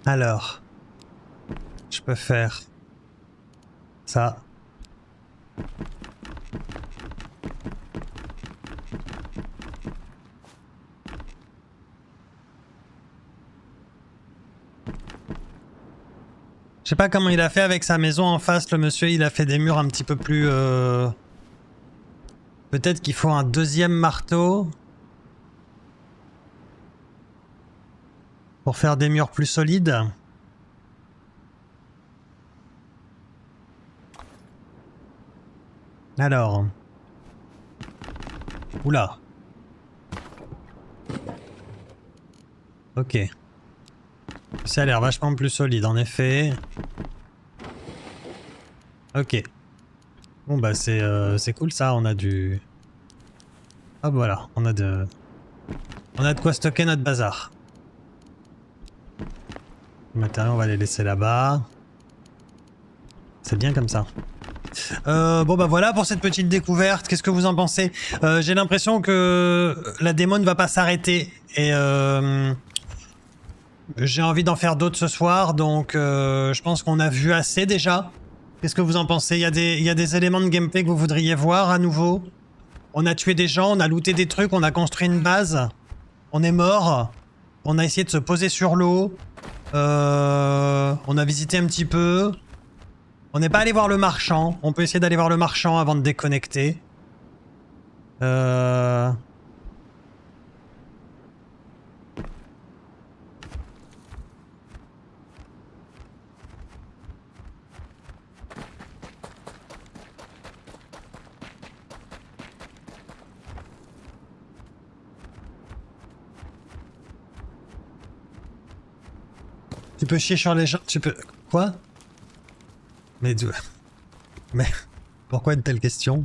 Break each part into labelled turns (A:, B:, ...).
A: Alors, je peux faire ça. Je sais pas comment il a fait avec sa maison en face, le monsieur, il a fait des murs un petit peu plus... Peut-être qu'il faut un deuxième marteau pour faire des murs plus solides. Alors... Oula. Ok. Ça a l'air vachement plus solide, en effet. Ok. Bon bah c'est cool ça, on a du... Hop voilà, on a de quoi stocker notre bazar. Les matériaux on va les laisser là-bas. C'est bien comme ça. Bon bah voilà pour cette petite découverte, qu'est-ce que vous en pensez? J'ai l'impression que la démo ne va pas s'arrêter et j'ai envie d'en faire d'autres ce soir, donc je pense qu'on a vu assez déjà. Qu'est-ce que vous en pensez? Il y a des éléments de gameplay que vous voudriez voir à nouveau? On a tué des gens, on a looté des trucs, on a construit une base, on est mort, on a essayé de se poser sur l'eau, on a visité un petit peu, on n'est pas allé voir le marchand, on peut essayer d'aller voir le marchand avant de déconnecter. Tu peux chier sur les gens, tu peux... Quoi? Mais... Mais... Pourquoi une telle question?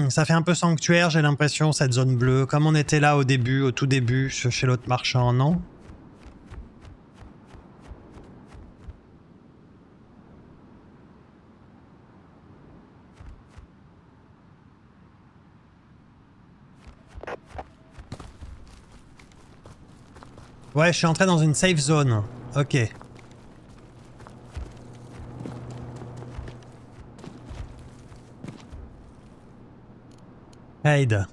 A: Ça fait un peu sanctuaire, j'ai l'impression, cette zone bleue. Comme on était là au début, au tout début, chez l'autre marchand, non? Ouais, je suis entré dans une safe zone. Ok. Aide.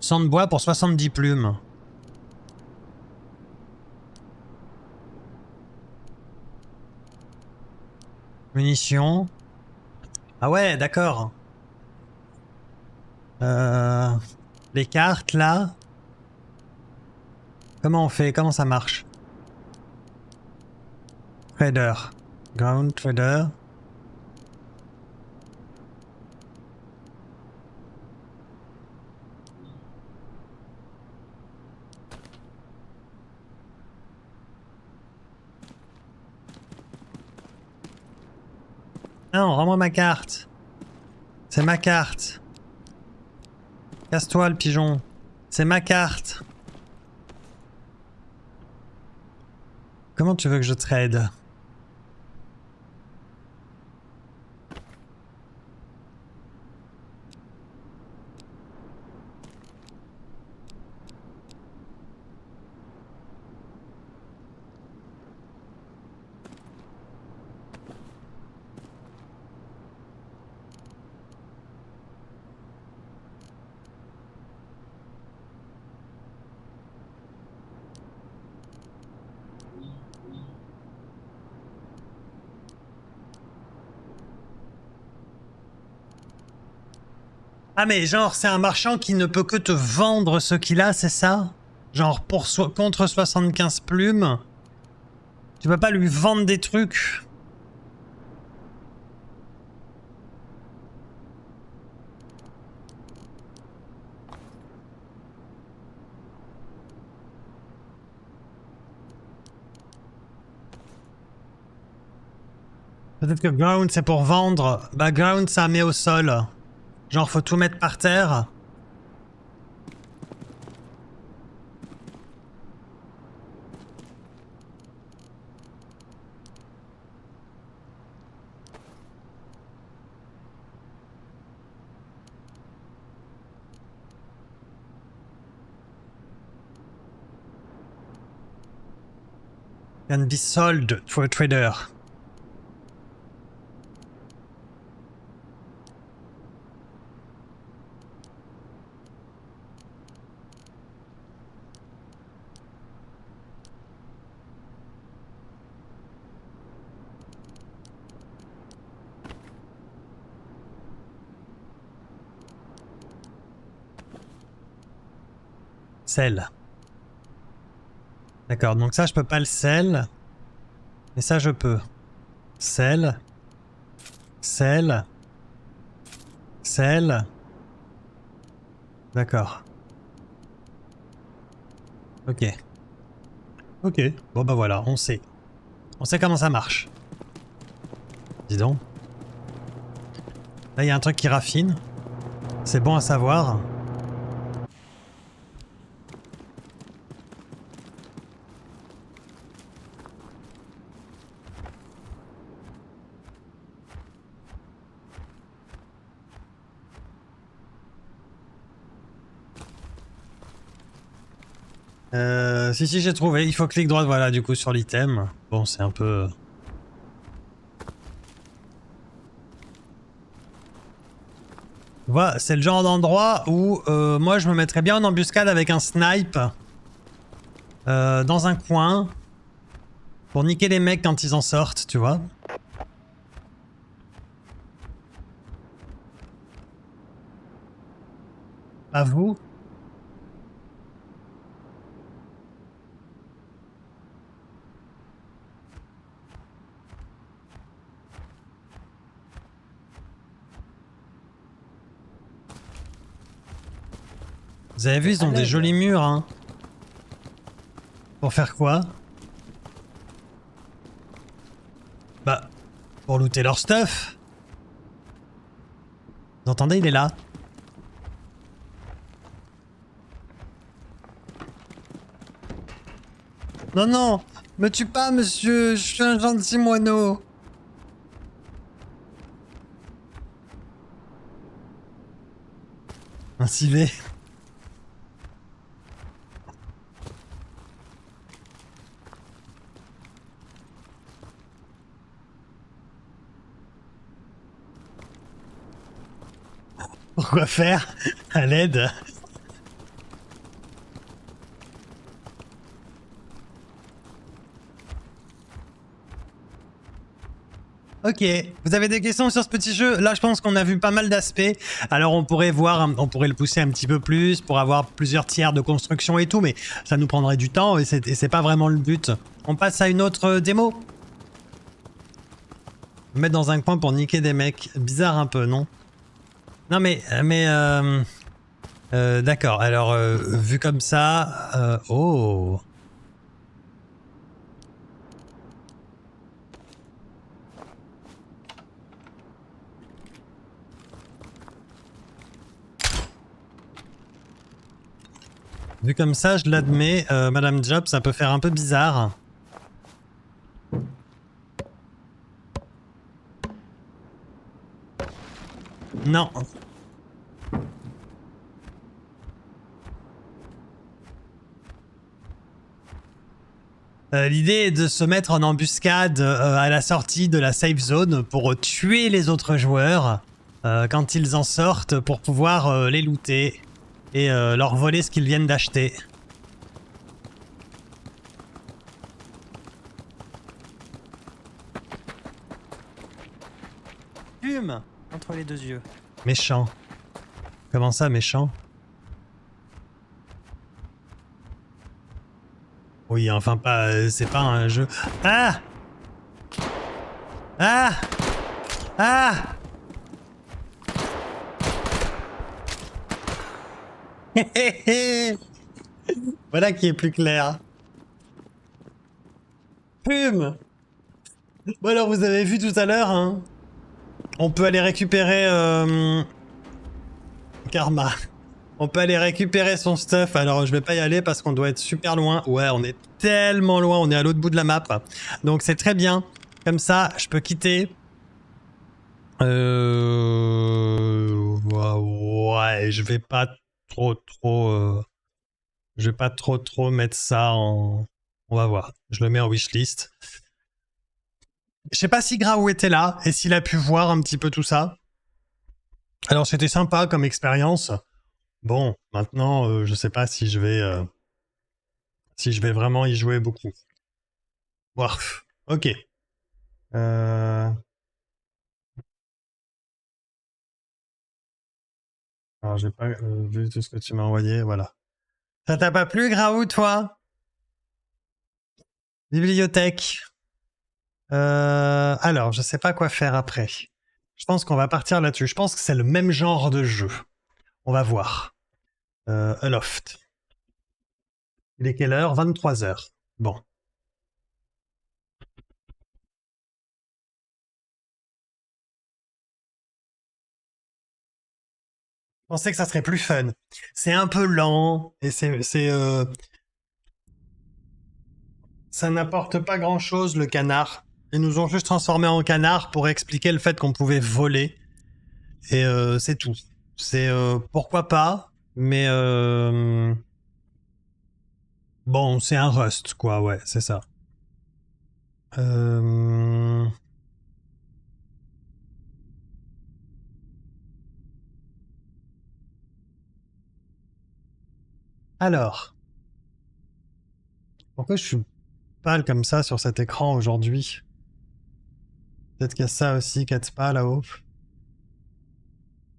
A: Sang de bois pour 70 plumes. Munitions. Ah ouais, d'accord. Les cartes, là. Comment on fait? Comment ça marche? Trader. Ground trader. Non, rends-moi ma carte. C'est ma carte. Casse-toi le pigeon. C'est ma carte. Comment tu veux que je trade? Ah mais genre c'est un marchand qui ne peut que te vendre ce qu'il a, c'est ça? Genre contre 75 plumes, tu peux pas lui vendre des trucs? Peut-être que ground c'est pour vendre. Bah ground ça met au sol. Genre faut tout mettre par terre. Can be sold for a trader. Sell. D'accord, donc ça je peux pas le sell. Mais ça je peux. Sell. Sell. Sell. D'accord. Ok. Ok. Bon bah voilà, on sait. On sait comment ça marche. Dis donc. Là il y a un truc qui raffine. C'est bon à savoir. Si j'ai trouvé, il faut clic droit voilà du coup sur l'item. Bon c'est un peu... Voilà, c'est le genre d'endroit où moi je me mettrais bien en embuscade avec un snipe dans un coin pour niquer les mecs quand ils en sortent, tu vois. À vous. Vous avez vu, ils ont des jolis murs, hein. Pour faire quoi? Bah, pour looter leur stuff. Vous entendez, il est là. Non, non, me tue pas, monsieur, je suis un gentil moineau. Un civet. Pourquoi faire? À l'aide. Ok, vous avez des questions sur ce petit jeu? Là, je pense qu'on a vu pas mal d'aspects. Alors, on pourrait voir, on pourrait le pousser un petit peu plus pour avoir plusieurs tiers de construction et tout, mais ça nous prendrait du temps et c'est pas vraiment le but. On passe à une autre démo. Mettre dans un coin pour niquer des mecs. Bizarre un peu, non? Non, mais d'accord. Alors, vu comme ça, oh. Vu comme ça, je l'admets, Madame Job, ça peut faire un peu bizarre. Non. L'idée est de se mettre en embuscade à la sortie de la safe zone pour tuer les autres joueurs quand ils en sortent pour pouvoir les looter et leur voler ce qu'ils viennent d'acheter. Fume entre les deux yeux. Méchant. Comment ça, méchant? Oui, enfin pas... c'est pas un jeu... Ah! Ah! Ah! Voilà qui est plus clair. Fume! Bon alors vous avez vu tout à l'heure, hein? On peut aller récupérer... Karma. On peut aller récupérer son stuff. Alors je vais pas y aller parce qu'on doit être super loin. Ouais, on est tellement loin, on est à l'autre bout de la map. Donc c'est très bien. Comme ça, je peux quitter. Ouais, je vais pas trop... je vais pas trop mettre ça en... On va voir. Je le mets en wishlist. Je sais pas si Graou était là et s'il a pu voir un petit peu tout ça. Alors c'était sympa comme expérience. Bon, maintenant, je sais pas si je vais vraiment y jouer beaucoup. Ouah, ok. Alors j'ai pas vu tout ce que tu m'as envoyé, voilà. Ça t'a pas plu, Graou, toi? Bibliothèque. Alors, je sais pas quoi faire après. Je pense qu'on va partir là-dessus. Je pense que c'est le même genre de jeu. On va voir. Aloft. Il est quelle heure? 23h. Bon. Je pensais que ça serait plus fun. C'est un peu lent et ça n'apporte pas grand-chose, le canard. Ils nous ont juste transformé en canard pour expliquer le fait qu'on pouvait voler. Et c'est tout. C'est pourquoi pas, mais bon, c'est un Rust, quoi, ouais, c'est ça. Alors, pourquoi je suis pâle comme ça sur cet écran aujourd'hui? Peut-être qu'il y a ça aussi qui est pas là-haut.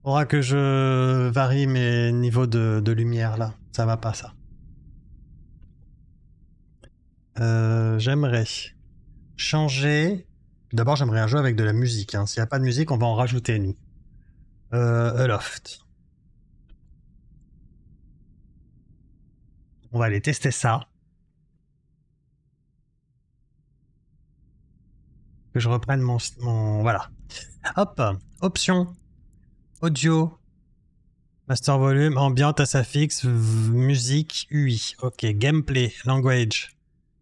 A: Faudra que je varie mes niveaux de lumière là. Ça va pas ça. J'aimerais changer. D'abord, j'aimerais un jeu avec de la musique. Hein. S'il n'y a pas de musique, on va en rajouter nous. Aloft. On va aller tester ça. Que je reprenne mon... Voilà. Hop. Options. Audio. Master volume. Ambiante à sa fixe. Musique. UI. Ok. Gameplay. Language.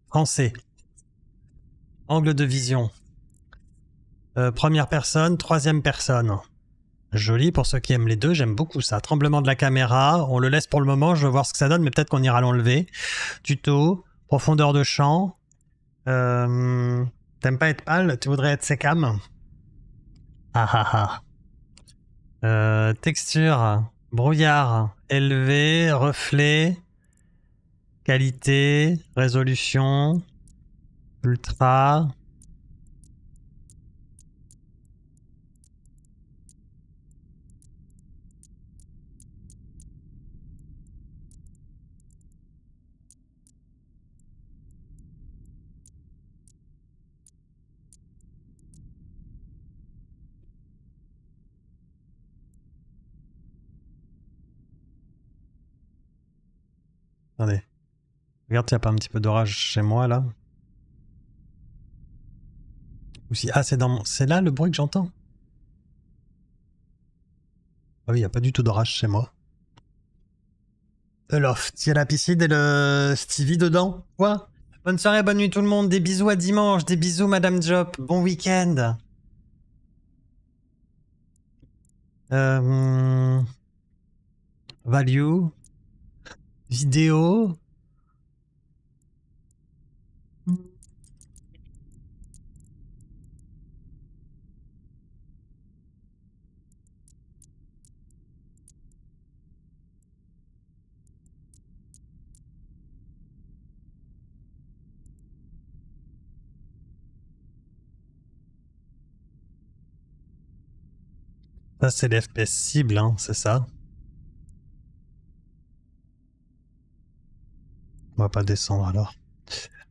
A: Français. Angle de vision. Première personne. Troisième personne. Joli pour ceux qui aiment les deux, j'aime beaucoup ça. Tremblement de la caméra, on le laisse pour le moment, je veux voir ce que ça donne, mais peut-être qu'on ira l'enlever. Tuto, profondeur de champ. T'aimes pas être pâle, tu voudrais être sécam. Ah ah ah. Texture, brouillard, élevé, reflet, qualité, résolution, ultra. Attendez. Regarde s'il n'y a pas un petit peu d'orage chez moi là. Ou si... Ah, c'est là le bruit que j'entends. Ah oui, il n'y a pas du tout d'orage chez moi. The Loft, il y a la piscine et le Stevie dedans. Quoi? Bonne soirée, bonne nuit tout le monde. Des bisous à dimanche, des bisous Madame Job. Bon week-end. Value. Vidéo. Ça, c'est l'FPS cible, hein, c'est ça. On va pas descendre alors.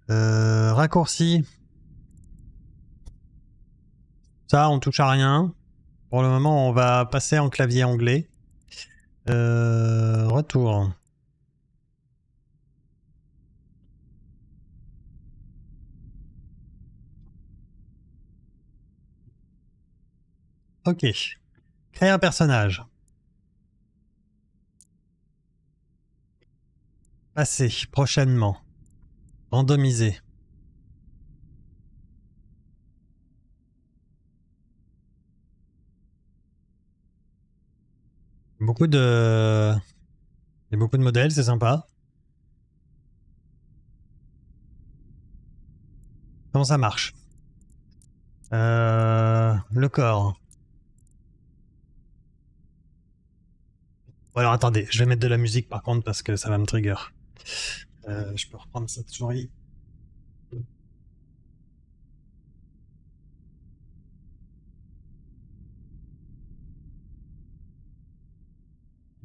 A: Raccourci. Ça, on touche à rien. Pour le moment, on va passer en clavier anglais. Retour. Ok. Créer un personnage. Passer. Prochainement. Randomiser. Beaucoup de... Il y a beaucoup de modèles, c'est sympa. Comment ça marche? Le corps. Bon, alors attendez, je vais mettre de la musique par contre parce que ça va me trigger. Je peux reprendre cette souris.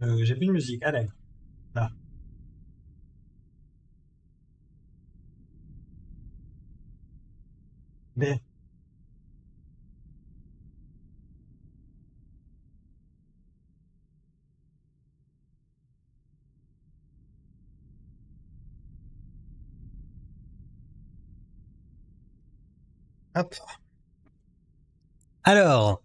A: J'ai plus de musique, allez. Là. B. Hop. Alors.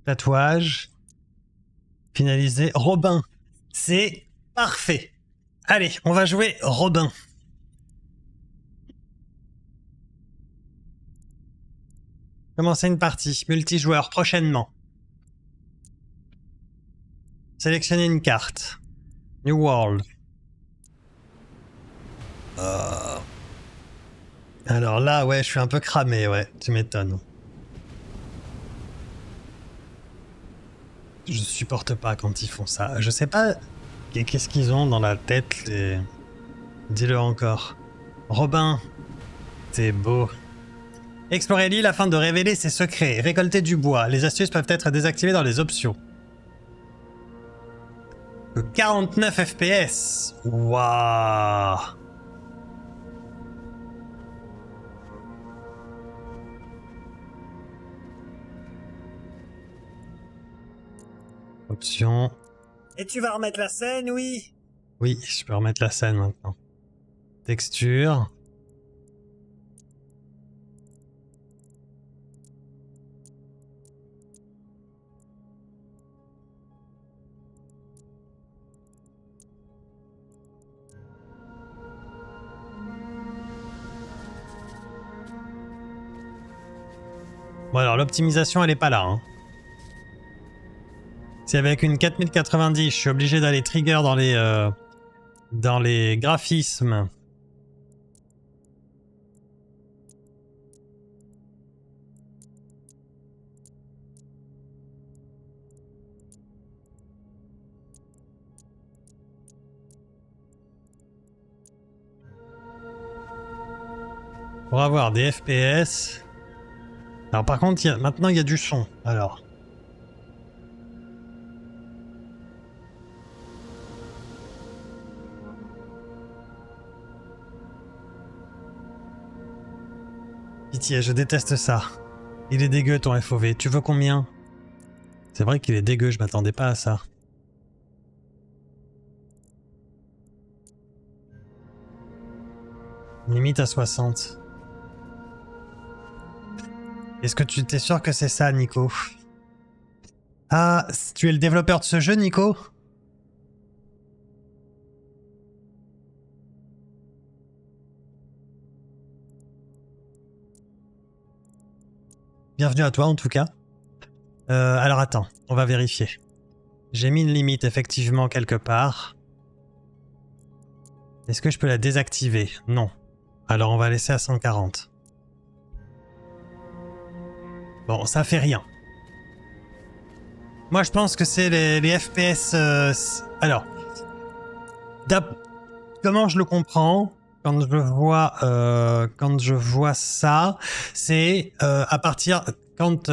A: Tatouage. Finalisé. Robin. C'est parfait. Allez, on va jouer Robin. Commencer une partie. Multijoueur prochainement. Sélectionner une carte. New World. Alors là, ouais, je suis un peu cramé, ouais. Tu m'étonnes. Je supporte pas quand ils font ça. Je sais pas qu'est-ce qu'ils ont dans la tête, les... Dis-le encore. Robin, c'est beau. Explorer l'île afin de révéler ses secrets. Récolter du bois. Les astuces peuvent être désactivées dans les options. 49 FPS. Waouh. Option. Et tu vas remettre la scène, oui? Oui, je peux remettre la scène maintenant. Texture. Bon alors l'optimisation elle est pas là. Hein. Si avec une 4090 je suis obligé d'aller trigger dans les graphismes. Pour avoir des FPS. Alors par contre, maintenant il y a du son. Alors. Pitié, je déteste ça. Il est dégueu ton FOV. Tu veux combien? C'est vrai qu'il est dégueu, je m'attendais pas à ça. Limite à 60. Est-ce que tu t'es sûr que c'est ça, Nico? Ah, tu es le développeur de ce jeu, Nico? Bienvenue à toi, en tout cas. Alors attends, on va vérifier. J'ai mis une limite, effectivement, quelque part. Est-ce que je peux la désactiver? Non. Alors on va laisser à 140. Bon, ça fait rien. Moi, je pense que c'est les FPS... alors, comment je le comprends quand je vois ça, c'est à partir... Quand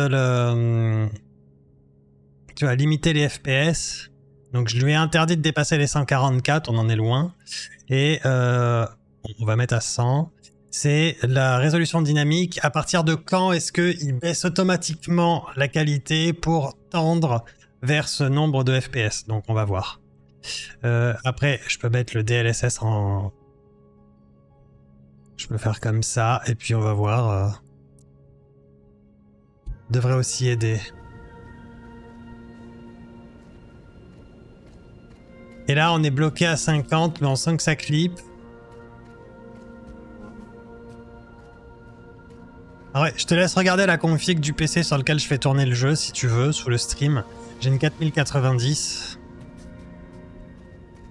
A: tu vas limiter les FPS, donc je lui ai interdit de dépasser les 144, on en est loin, et on va mettre à 100. C'est la résolution dynamique. À partir de quand est-ce qu'il baisse automatiquement la qualité pour tendre vers ce nombre de FPS? Donc on va voir. Après, je peux mettre le DLSS en... Je peux faire comme ça, et puis on va voir... devrait aussi aider. Et là, on est bloqué à 50, mais on sent que ça clip. Ah ouais, je te laisse regarder la config du PC sur lequel je fais tourner le jeu, si tu veux, sous le stream. J'ai une 4090.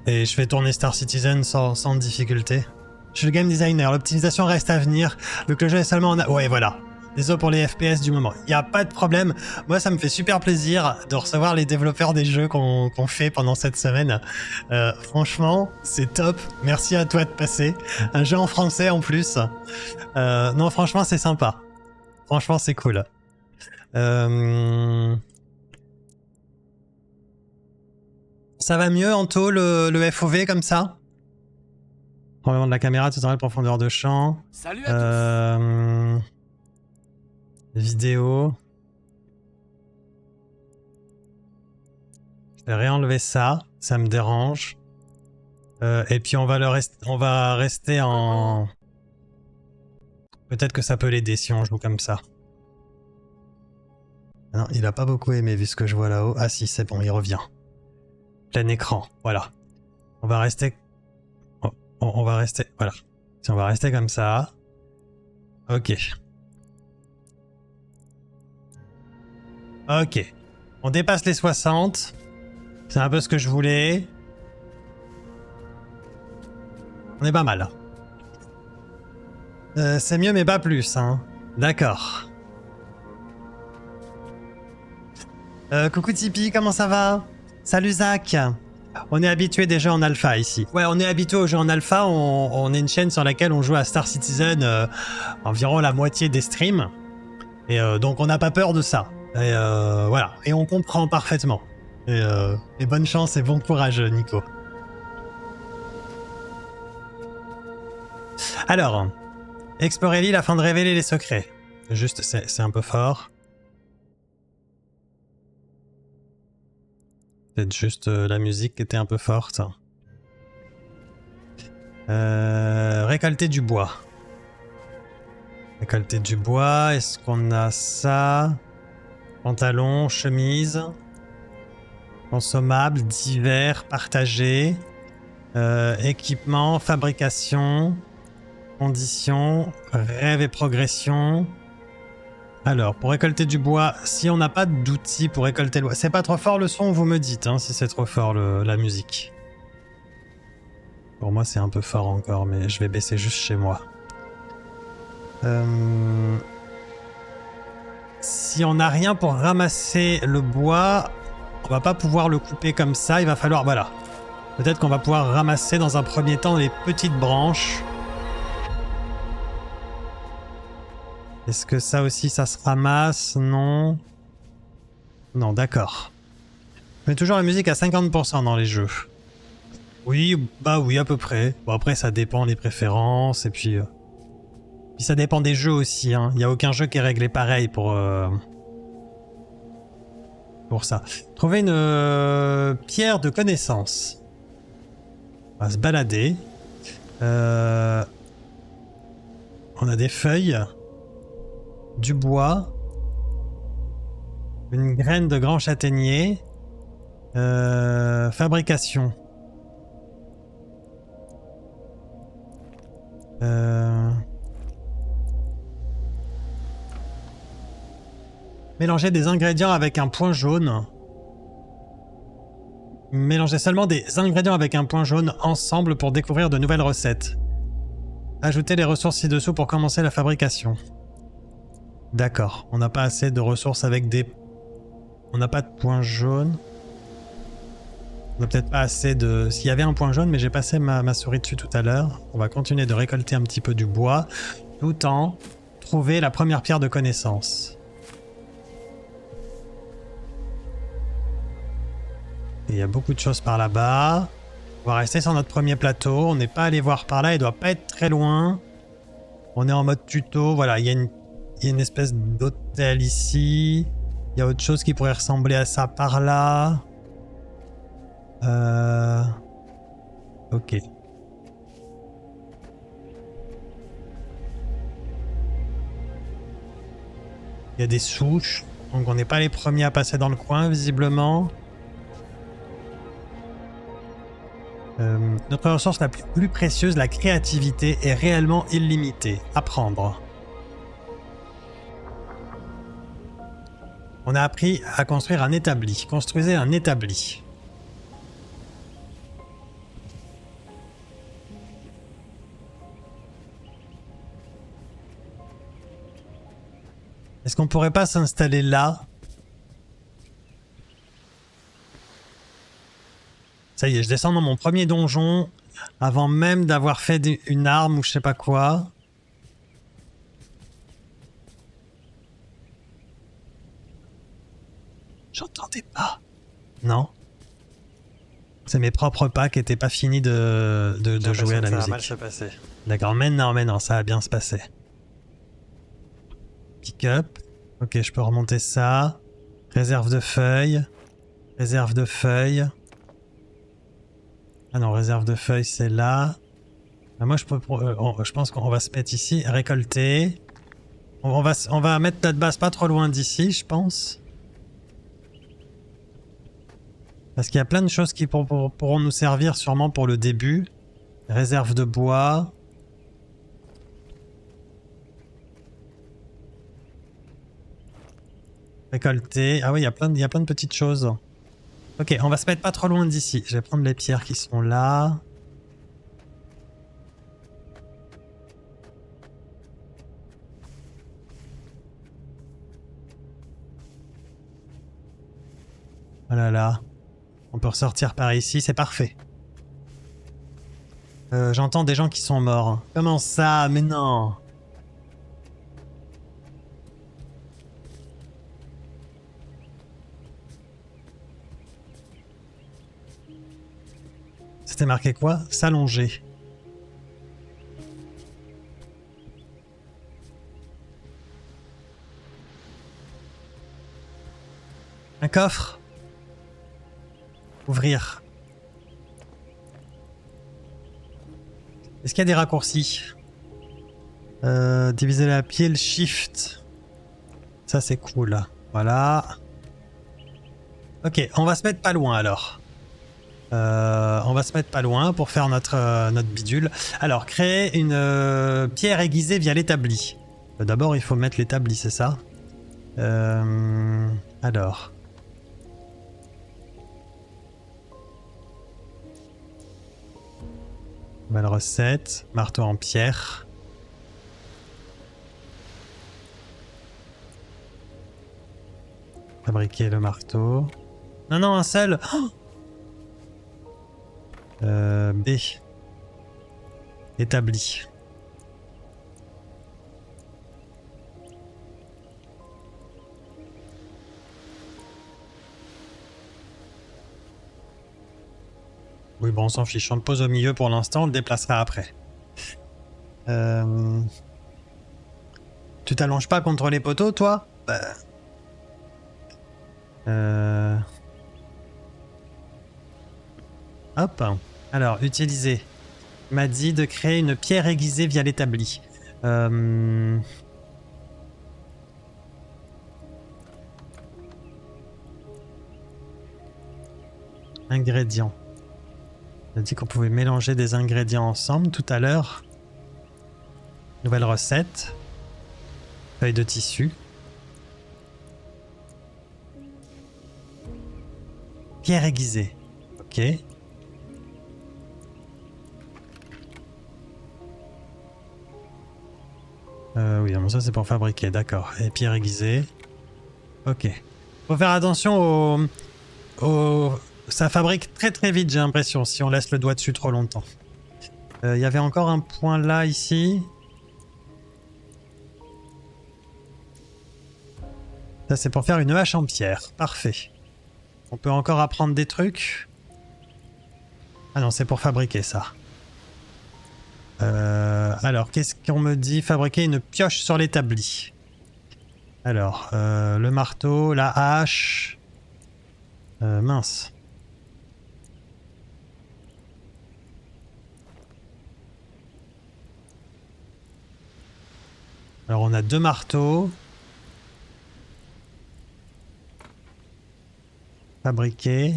A: Et je fais tourner Star Citizen sans difficulté. Je suis le game designer, l'optimisation reste à venir, donc le jeu est seulement en... Ouais, voilà. Désolé pour les FPS du moment. Il n'y a pas de problème. Moi, ça me fait super plaisir de recevoir les développeurs des jeux qu'on fait pendant cette semaine. Franchement, c'est top. Merci à toi de passer. Un jeu en français en plus. Non, franchement, c'est sympa. Franchement, c'est cool. Ça va mieux, Anto, le FOV comme ça? Probablement de la caméra, tutoriel profondeur de champ.
B: Salut à tous.
A: Vidéo. Je vais réenlever ça, ça me dérange. Et puis on va rester en... Peut-être que ça peut l'aider si on joue comme ça. Non, il a pas beaucoup aimé vu ce que je vois là-haut. Ah si, c'est bon, il revient. Plein écran, voilà. On va rester... On va rester... Voilà. Si on va rester comme ça. Ok. Ok. On dépasse les 60. C'est un peu ce que je voulais. On est pas mal. C'est mieux mais pas plus, hein. D'accord. Coucou Tipeee, comment ça va? Salut Zach. On est habitué des jeux en alpha ici. Ouais, on est habitué aux jeux en alpha. On est une chaîne sur laquelle on joue à Star Citizen environ la moitié des streams. Et donc on n'a pas peur de ça. Et voilà. Et on comprend parfaitement. Et bonne chance et bon courage, Nico. Alors, explorer l'île afin de révéler les secrets. Juste, c'est un peu fort. Peut-être juste la musique qui était un peu forte. Récolter du bois. Récolter du bois. Est-ce qu'on a ça? Pantalon, chemise. Consommable, divers, partagé. Équipement, fabrication. Conditions, rêve et progression. Alors, pour récolter du bois, si on n'a pas d'outils pour récolter le bois... C'est pas trop fort le son, vous me dites, hein, si c'est trop fort la musique. Pour moi, c'est un peu fort encore, mais je vais baisser juste chez moi. Si on n'a rien pour ramasser le bois, on va pas pouvoir le couper comme ça, il va falloir... Voilà. Peut-être qu'on va pouvoir ramasser dans un premier temps les petites branches. Est-ce que ça aussi, ça se ramasse? Non. Non, d'accord. Je mets toujours la musique à 50% dans les jeux. Oui, bah oui, à peu près. Bon, après, ça dépend des préférences, et puis... Puis ça dépend des jeux aussi, hein. Il n'y a aucun jeu qui est réglé pareil pour ça. Trouver une pierre de connaissance. On va se balader. On a des feuilles. Du bois, une graine de grand châtaignier, fabrication. Mélanger des ingrédients avec un point jaune. Mélanger seulement des ingrédients avec un point jaune ensemble pour découvrir de nouvelles recettes. Ajouter les ressources ci-dessous pour commencer la fabrication. D'accord, on n'a pas assez de ressources avec des... On n'a pas de points jaunes. On n'a peut-être pas assez de... S'il y avait un point jaune, mais j'ai passé ma souris dessus tout à l'heure. On va continuer de récolter un petit peu du bois, tout en trouver la première pierre de connaissance. Et il y a beaucoup de choses par là-bas. On va rester sur notre premier plateau. On n'est pas allé voir par là, il doit pas être très loin. On est en mode tuto. Voilà, il y a une espèce d'hôtel ici. Il y a autre chose qui pourrait ressembler à ça par là. Ok. Il y a des souches. Donc on n'est pas les premiers à passer dans le coin, visiblement. Notre ressource la plus précieuse, la créativité, est réellement illimitée. Apprendre. On a appris à construire un établi. Construisez un établi. Est-ce qu'on pourrait pas s'installer là? Ça y est, je descends dans mon premier donjon avant même d'avoir fait une arme ou je sais pas quoi. J'entendais pas. Non. C'est mes propres pas qui étaient pas finis de jouer à la musique. Ça va mal se passer. D'accord, mais non, ça va bien se passer. Pick up. Ok, je peux remonter ça. Réserve de feuilles. Réserve de feuilles. Ah non, réserve de feuilles, c'est là. Ah, moi, je pense qu'on va se mettre ici. Récolter. On va mettre notre base pas trop loin d'ici, je pense. Parce qu'il y a plein de choses qui pourront nous servir sûrement pour le début. Réserve de bois. Récolter. Ah oui, il y a plein de petites choses. Ok, on va se mettre pas trop loin d'ici. Je vais prendre les pierres qui sont là. Oh là là. On peut ressortir par ici, c'est parfait. J'entends des gens qui sont morts. Comment ça? Mais non! C'était marqué quoi? S'allonger. Un coffre? Ouvrir. Est-ce qu'il y a des raccourcis? Diviser la pile, shift. Ça c'est cool. Voilà. Ok, on va se mettre pas loin alors. On va se mettre pas loin pour faire notre bidule. Alors, créer une pierre aiguisée via l'établi. D'abord, il faut mettre l'établi, c'est ça? Alors. Nouvelle recette. Marteau en pierre. Fabriquer le marteau. Non, un seul. Oh, B. Établi. Oui, bon, on s'en fiche. On le pose au milieu pour l'instant, on le déplacera après. Tu t'allonges pas contre les poteaux, toi? Hop. Alors, utiliser. Il m'a dit de créer une pierre aiguisée via l'établi. Ingrédients. Il a dit qu'on pouvait mélanger des ingrédients ensemble tout à l'heure. Nouvelle recette. Feuille de tissu. Pierre aiguisée. Ok. Oui, bon, ça c'est pour fabriquer, d'accord. Et pierre aiguisée. Ok. Faut faire attention ça fabrique très très vite, j'ai l'impression, si on laisse le doigt dessus trop longtemps. Il y avait encore un point là, ici. Ça c'est pour faire une hache en pierre. Parfait. On peut encore apprendre des trucs. Ah non, c'est pour fabriquer ça. Alors, qu'est-ce qu'on me dit? Fabriquer une pioche sur l'établi. Alors, le marteau, la hache... mince. Alors, on a 2 marteaux. Fabriquer.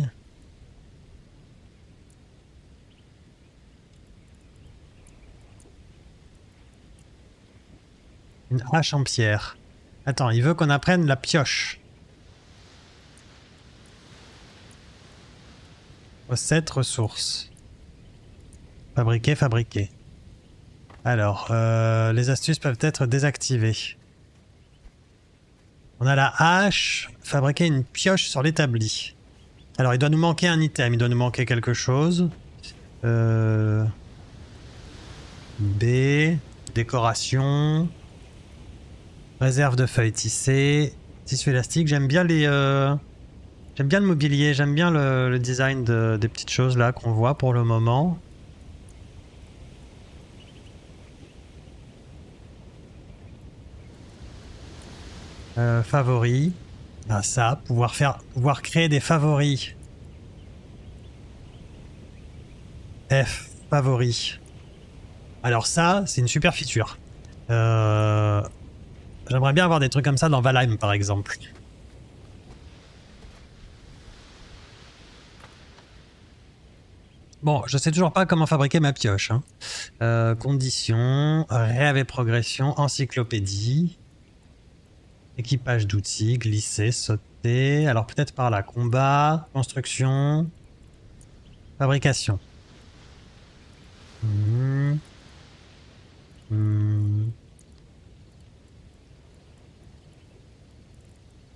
A: Une hache en pierre. Attends, il veut qu'on apprenne la pioche. Recettes, ressources. Fabriquer, fabriquer. Alors, les astuces peuvent être désactivées. On a la hache. Fabriquer une pioche sur l'établi. Alors, il doit nous manquer un item. Il doit nous manquer quelque chose. B. Décoration. Réserve de feuilles tissées. Tissu élastique. J'aime bien les... J'aime bien le mobilier. J'aime bien le design des petites choses là qu'on voit pour le moment. Favoris. Ah, ça, pouvoir créer des favoris. F, favoris. Alors ça, c'est une super feature. J'aimerais bien avoir des trucs comme ça dans Valheim, par exemple. Bon, je sais toujours pas comment fabriquer ma pioche. Hein. Conditions, rêve et progression, encyclopédie. Équipage d'outils, glisser, sauter. Alors peut-être par là. Combat, construction, fabrication.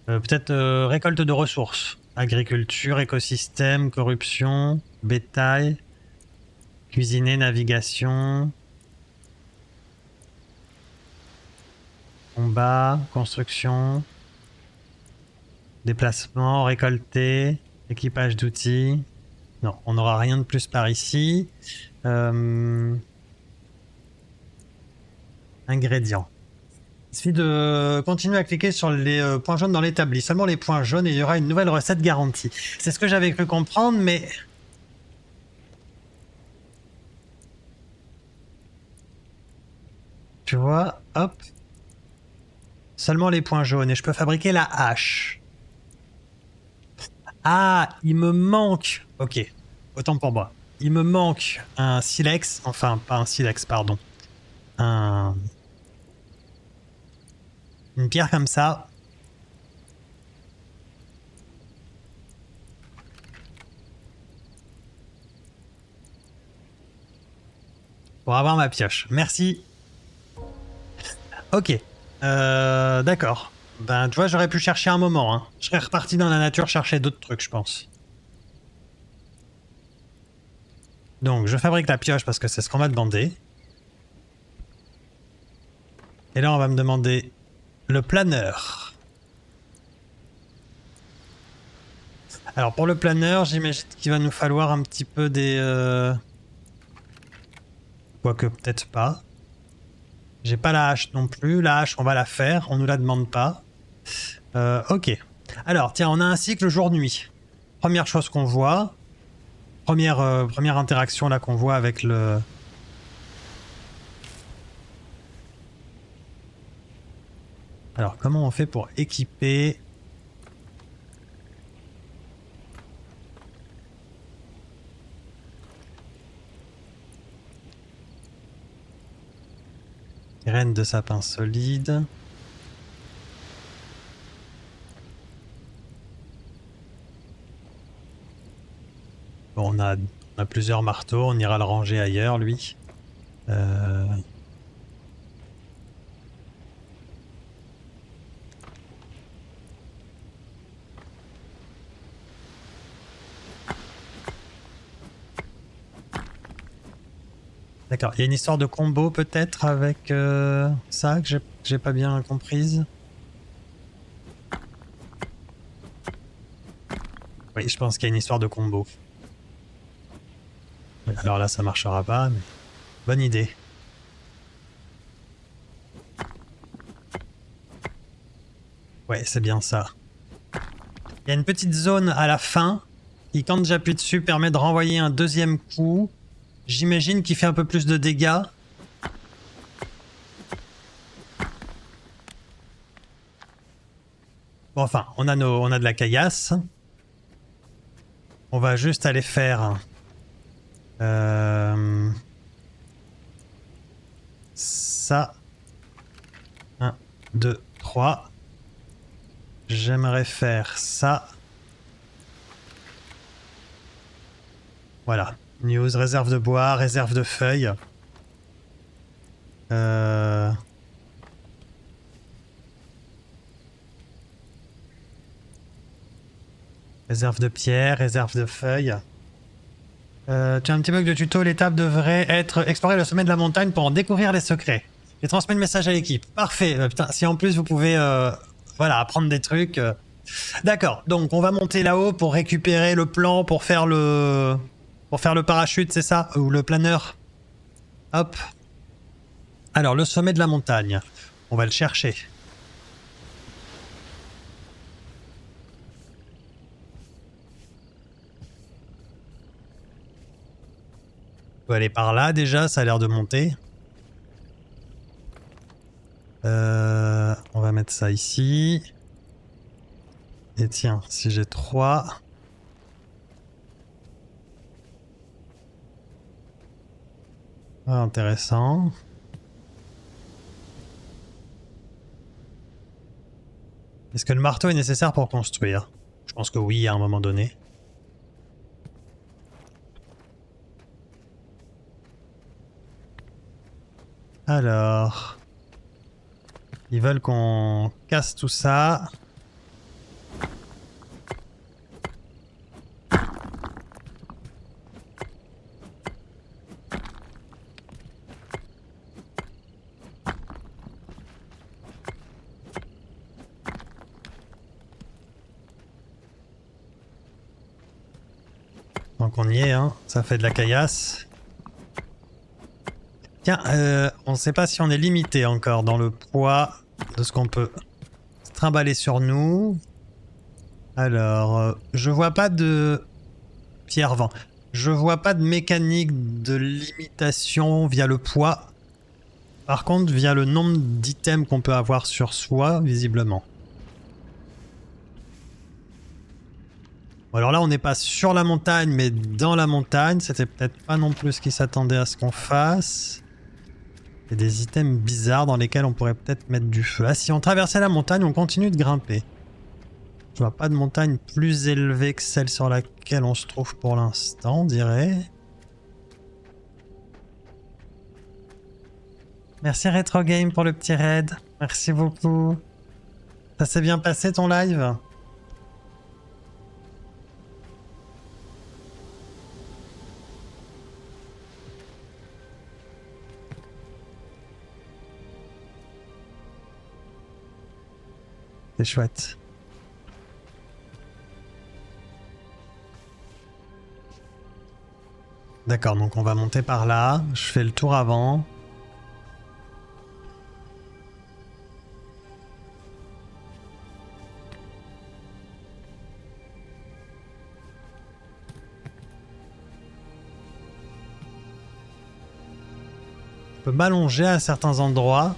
A: Peut-être récolte de ressources. Agriculture, écosystème, corruption, bétail, cuisiner, navigation, combat, construction, déplacement, récolter, équipage d'outils. Non, on n'aura rien de plus par ici. Ingrédients. Il suffit de continuer à cliquer sur les points jaunes dans l'établi. Seulement les points jaunes et il y aura une nouvelle recette garantie. C'est ce que j'avais cru comprendre, mais... Tu vois, hop. Seulement les points jaunes et je peux fabriquer la hache. Ah, il me manque... Ok, autant pour moi. Il me manque un silex, enfin pas un silex, pardon. Une pierre comme ça. Pour avoir ma pioche. Merci. Ok. D'accord. Ben, tu vois, j'aurais pu chercher un moment. Hein. Je serais reparti dans la nature chercher d'autres trucs, je pense. Donc, je fabrique la pioche parce que c'est ce qu'on m'a demandé. Et là, on va me demander le planeur. Alors, pour le planeur, j'imagine qu'il va nous falloir un petit peu des... Quoique, peut-être pas. J'ai pas la hache non plus. La hache, on va la faire. On nous la demande pas. Ok. Alors, tiens, on a un cycle jour-nuit. Première chose qu'on voit. Première interaction là qu'on voit avec le... Alors, comment on fait pour équiper... Graines de sapin solide. Bon, on a plusieurs marteaux, on ira le ranger ailleurs, lui. D'accord, il y a une histoire de combo peut-être avec ça que j'ai pas bien comprise. Oui, je pense qu'il y a une histoire de combo. Oui, alors là, ça marchera pas, mais bonne idée. Ouais, c'est bien ça. Il y a une petite zone à la fin qui, quand j'appuie dessus, permet de renvoyer un deuxième coup. J'imagine qu'il fait un peu plus de dégâts. Bon, enfin, on a de la caillasse. On va juste aller faire ça. 1, 2, 3. J'aimerais faire ça. Voilà. News, réserve de bois, réserve de feuilles. Réserve de pierre, réserve de feuilles. Tu as un petit bug de tuto, l'étape devrait être explorer le sommet de la montagne pour en découvrir les secrets. J'ai transmis le message à l'équipe. Parfait. Putain, si en plus vous pouvez voilà, apprendre des trucs. D'accord, donc on va monter là-haut pour récupérer le plan pour faire le parachute, c'est ça? Ou le planeur. Hop. Alors, le sommet de la montagne. On va le chercher. On peut aller par là déjà, ça a l'air de monter. On va mettre ça ici. Et tiens, si j'ai 3... Ah, intéressant. Est-ce que le marteau est nécessaire pour construire? Je pense que oui, à un moment donné. Alors... Ils veulent qu'on casse tout ça. Donc on y est, hein. Ça fait de la caillasse. Tiens, on ne sait pas si on est limité encore dans le poids de ce qu'on peut se trimballer sur nous. Alors, je vois pas de... Pierre-vent. Je vois pas de mécanique de limitation via le poids. Par contre, via le nombre d'items qu'on peut avoir sur soi, visiblement. Bon, alors là, on n'est pas sur la montagne, mais dans la montagne. C'était peut-être pas non plus ce qui s'attendait à ce qu'on fasse. Il y a des items bizarres dans lesquels on pourrait peut-être mettre du feu. Ah, si on traversait la montagne, on continue de grimper. Je vois pas de montagne plus élevée que celle sur laquelle on se trouve pour l'instant, on dirait. Merci Retro Game pour le petit raid. Merci beaucoup. Ça s'est bien passé ton live? C'est chouette. D'accord, donc on va monter par là. Je fais le tour avant. Je peux m'allonger à certains endroits.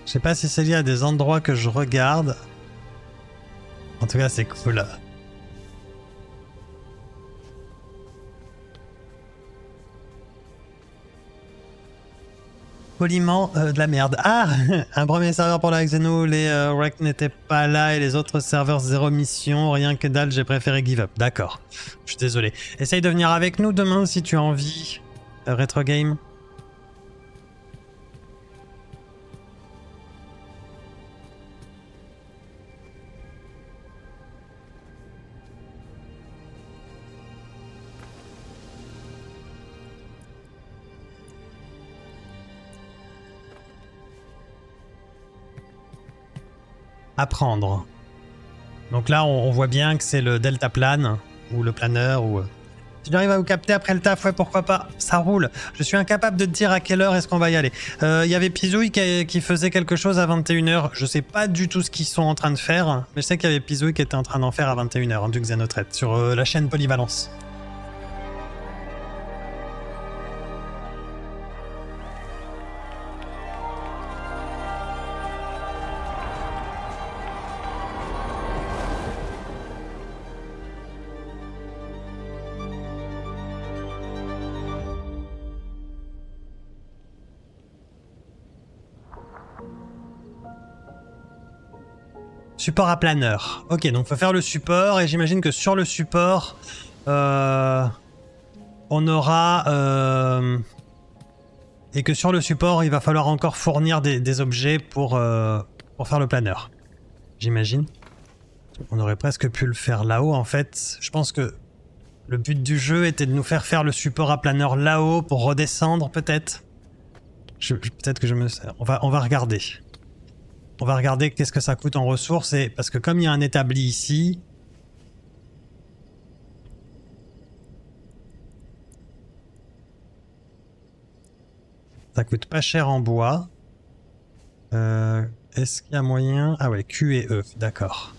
A: Je sais pas si c'est lié à des endroits que je regarde. En tout cas, c'est cool. Poliment de la merde. Ah un premier serveur pour la Xeno, les Rec n'étaient pas là et les autres serveurs zéro mission. Rien que dalle, j'ai préféré give up. D'accord. Je suis désolé. Essaye de venir avec nous demain si tu as envie. Retro Game. à prendre. Donc là, on voit bien que c'est le deltaplane, ou le planeur, ou... Si j'arrive à vous capter après le taf, ouais, pourquoi pas, ça roule. Je suis incapable de te dire à quelle heure est-ce qu'on va y aller. Il y avait Pizouille qui faisait quelque chose à 21h. Je sais pas du tout ce qu'ils sont en train de faire, mais je sais qu'il y avait Pizouille qui était en train d'en faire à 21h, hein, du Xenothread, sur la chaîne Polyvalence. Support à planeur. Ok, donc faut faire le support, et j'imagine que sur le support, on aura... et que sur le support, il va falloir encore fournir des objets pour faire le planeur. J'imagine. On aurait presque pu le faire là-haut, en fait. Je pense que le but du jeu était de nous faire le support à planeur là-haut pour redescendre, peut-être. Peut-être que je me... On va regarder. On va regarder qu'est-ce que ça coûte en ressources, et parce que comme il y a un établi ici... Ça coûte pas cher en bois. Est-ce qu'il y a moyen... Ah ouais, Q et E, d'accord.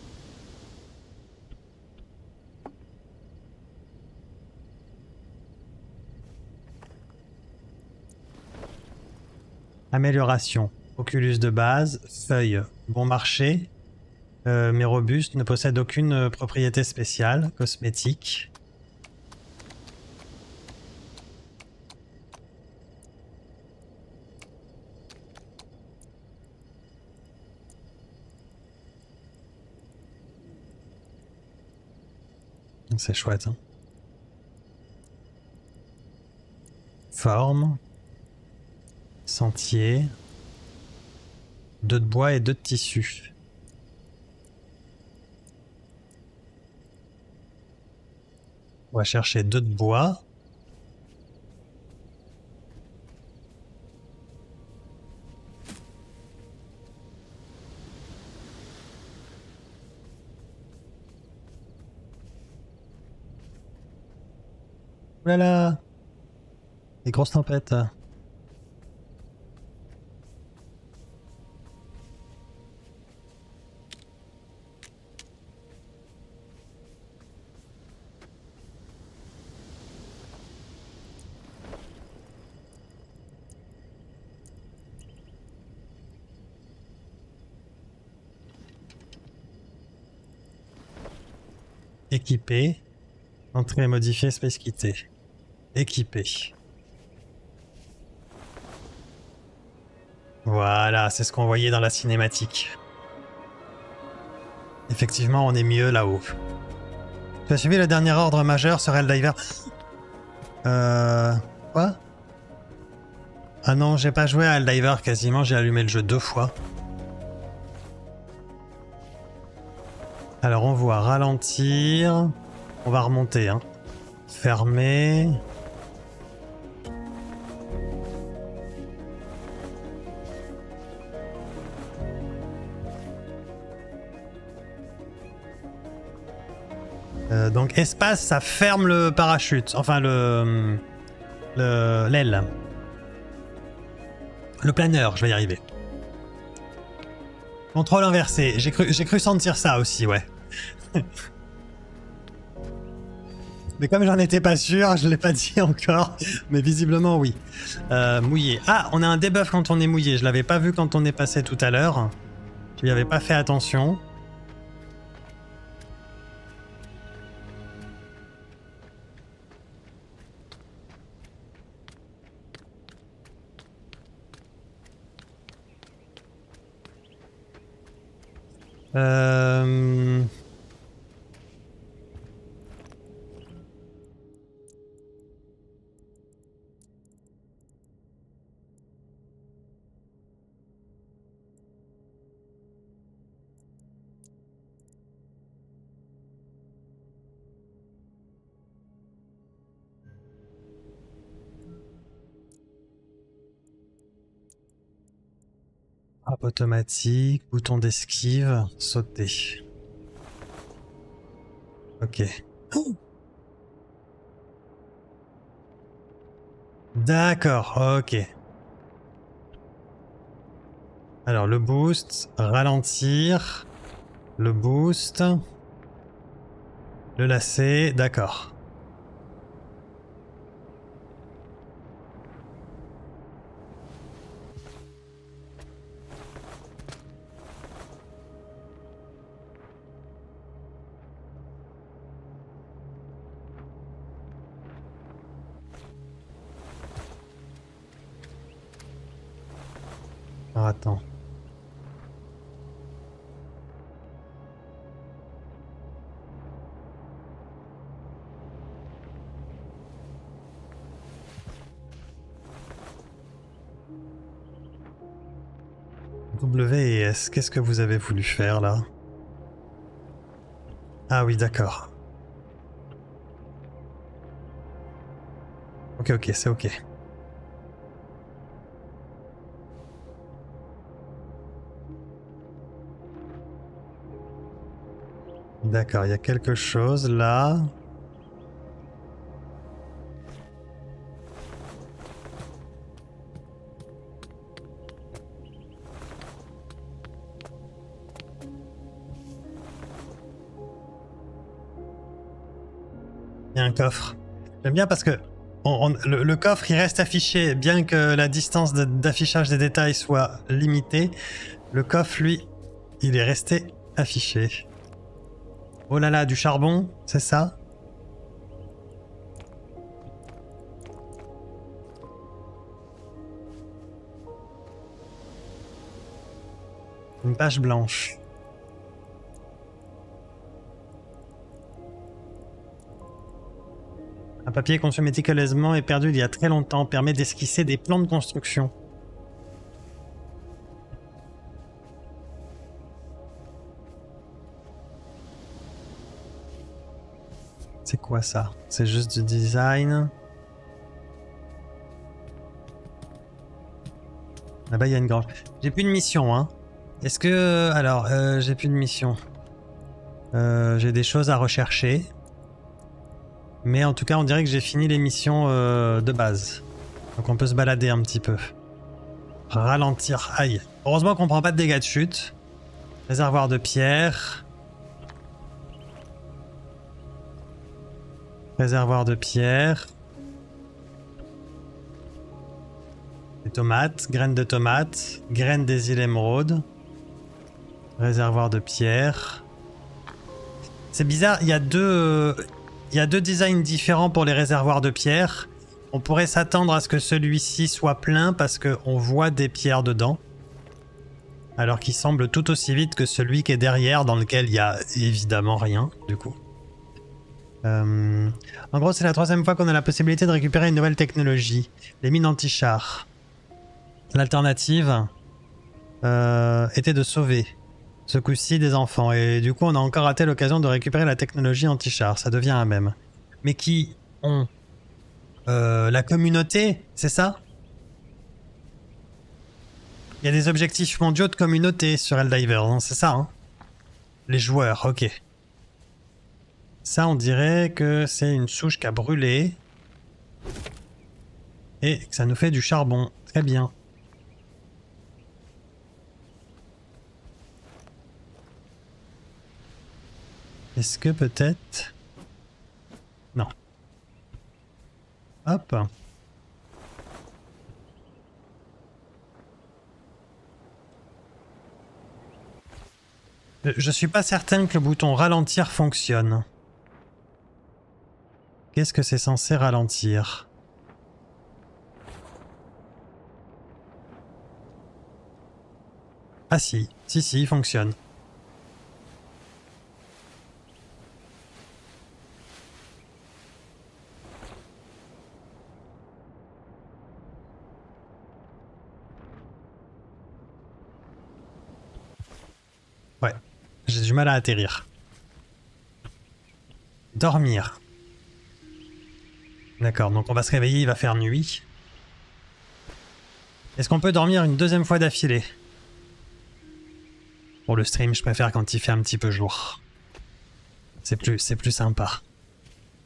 A: Amélioration. Oculus de base, feuille, bon marché, mais robuste, ne possède aucune propriété spéciale, cosmétique. C'est chouette, hein. Forme. Sentier. 2 de bois et 2 de tissu. On va chercher 2 de bois. Oulala! Les grosses tempêtes. Équipé. Entrée modifiée, space quitté. Équipé. Voilà, c'est ce qu'on voyait dans la cinématique. Effectivement, on est mieux là-haut. Tu as suivi le dernier ordre majeur sur Helldiver. Quoi? Ah non, j'ai pas joué à Helldiver quasiment, j'ai allumé le jeu 2 fois. Alors on voit ralentir. On va remonter, hein. Fermer. Donc espace, ça ferme le parachute. Enfin l'aile. Le planeur, je vais y arriver. Contrôle inversé. J'ai cru sentir ça aussi, ouais. Mais comme j'en étais pas sûr, je l'ai pas dit encore. Mais visiblement, oui. Mouillé. Ah, on a un debuff quand on est mouillé. Je l'avais pas vu quand on est passé tout à l'heure. Je n'y avais pas fait attention. Frappe automatique, bouton d'esquive, sauter. Ok. D'accord, ok. Alors le boost, ralentir, le boost, le lacet, d'accord. Alors attends. W et S, qu'est-ce que vous avez voulu faire là? Ah oui, d'accord. Ok, ok, c'est ok. D'accord, il y a quelque chose là. Il y a un coffre. J'aime bien parce que le coffre il reste affiché, bien que la distance d'affichage des détails soit limitée. Le coffre, lui, il est resté affiché. Oh là là, du charbon, c'est ça? Une page blanche. Un papier conçu méticuleusement et perdu il y a très longtemps permet d'esquisser des plans de construction. C'est quoi ça? C'est juste du design. Là-bas, il y a une grange. J'ai plus de mission, hein. Est-ce que... Alors, j'ai plus de mission. J'ai des choses à rechercher. Mais en tout cas, on dirait que j'ai fini les missions de base. Donc on peut se balader un petit peu. Ralentir. Aïe. Heureusement qu'on prend pas de dégâts de chute. Réservoir de pierre. Réservoir de pierre. Des tomates. Graines de tomates. Graines des îles émeraudes. Réservoir de pierre. C'est bizarre, il y a deux designs différents pour les réservoirs de pierre. On pourrait s'attendre à ce que celui-ci soit plein parce qu'on voit des pierres dedans. Alors qu'il semble tout aussi vite que celui qui est derrière, dans lequel il y a évidemment rien, du coup. En gros, c'est la 3e fois qu'on a la possibilité de récupérer une nouvelle technologie. Les mines anti-chars. L'alternative était de sauver. Ce coup-ci des enfants. Et du coup, on a encore raté l'occasion de récupérer la technologie anti-char. Ça devient un mème. Mais qui ont la communauté, c'est ça? Il y a des objectifs mondiaux de communauté sur Helldivers, hein, c'est ça, hein? Les joueurs, ok. Ça, on dirait que c'est une souche qui a brûlé. Et que ça nous fait du charbon. Très bien. Est-ce que peut-être... Non. Hop. Je suis pas certain que le bouton ralentir fonctionne. Qu'est-ce que c'est censé ralentir? Ah si, il fonctionne. Ouais, j'ai du mal à atterrir. Dormir. D'accord, donc on va se réveiller, il va faire nuit. Est-ce qu'on peut dormir une 2e fois d'affilée? Pour le stream, je préfère quand il fait un petit peu jour. C'est plus sympa.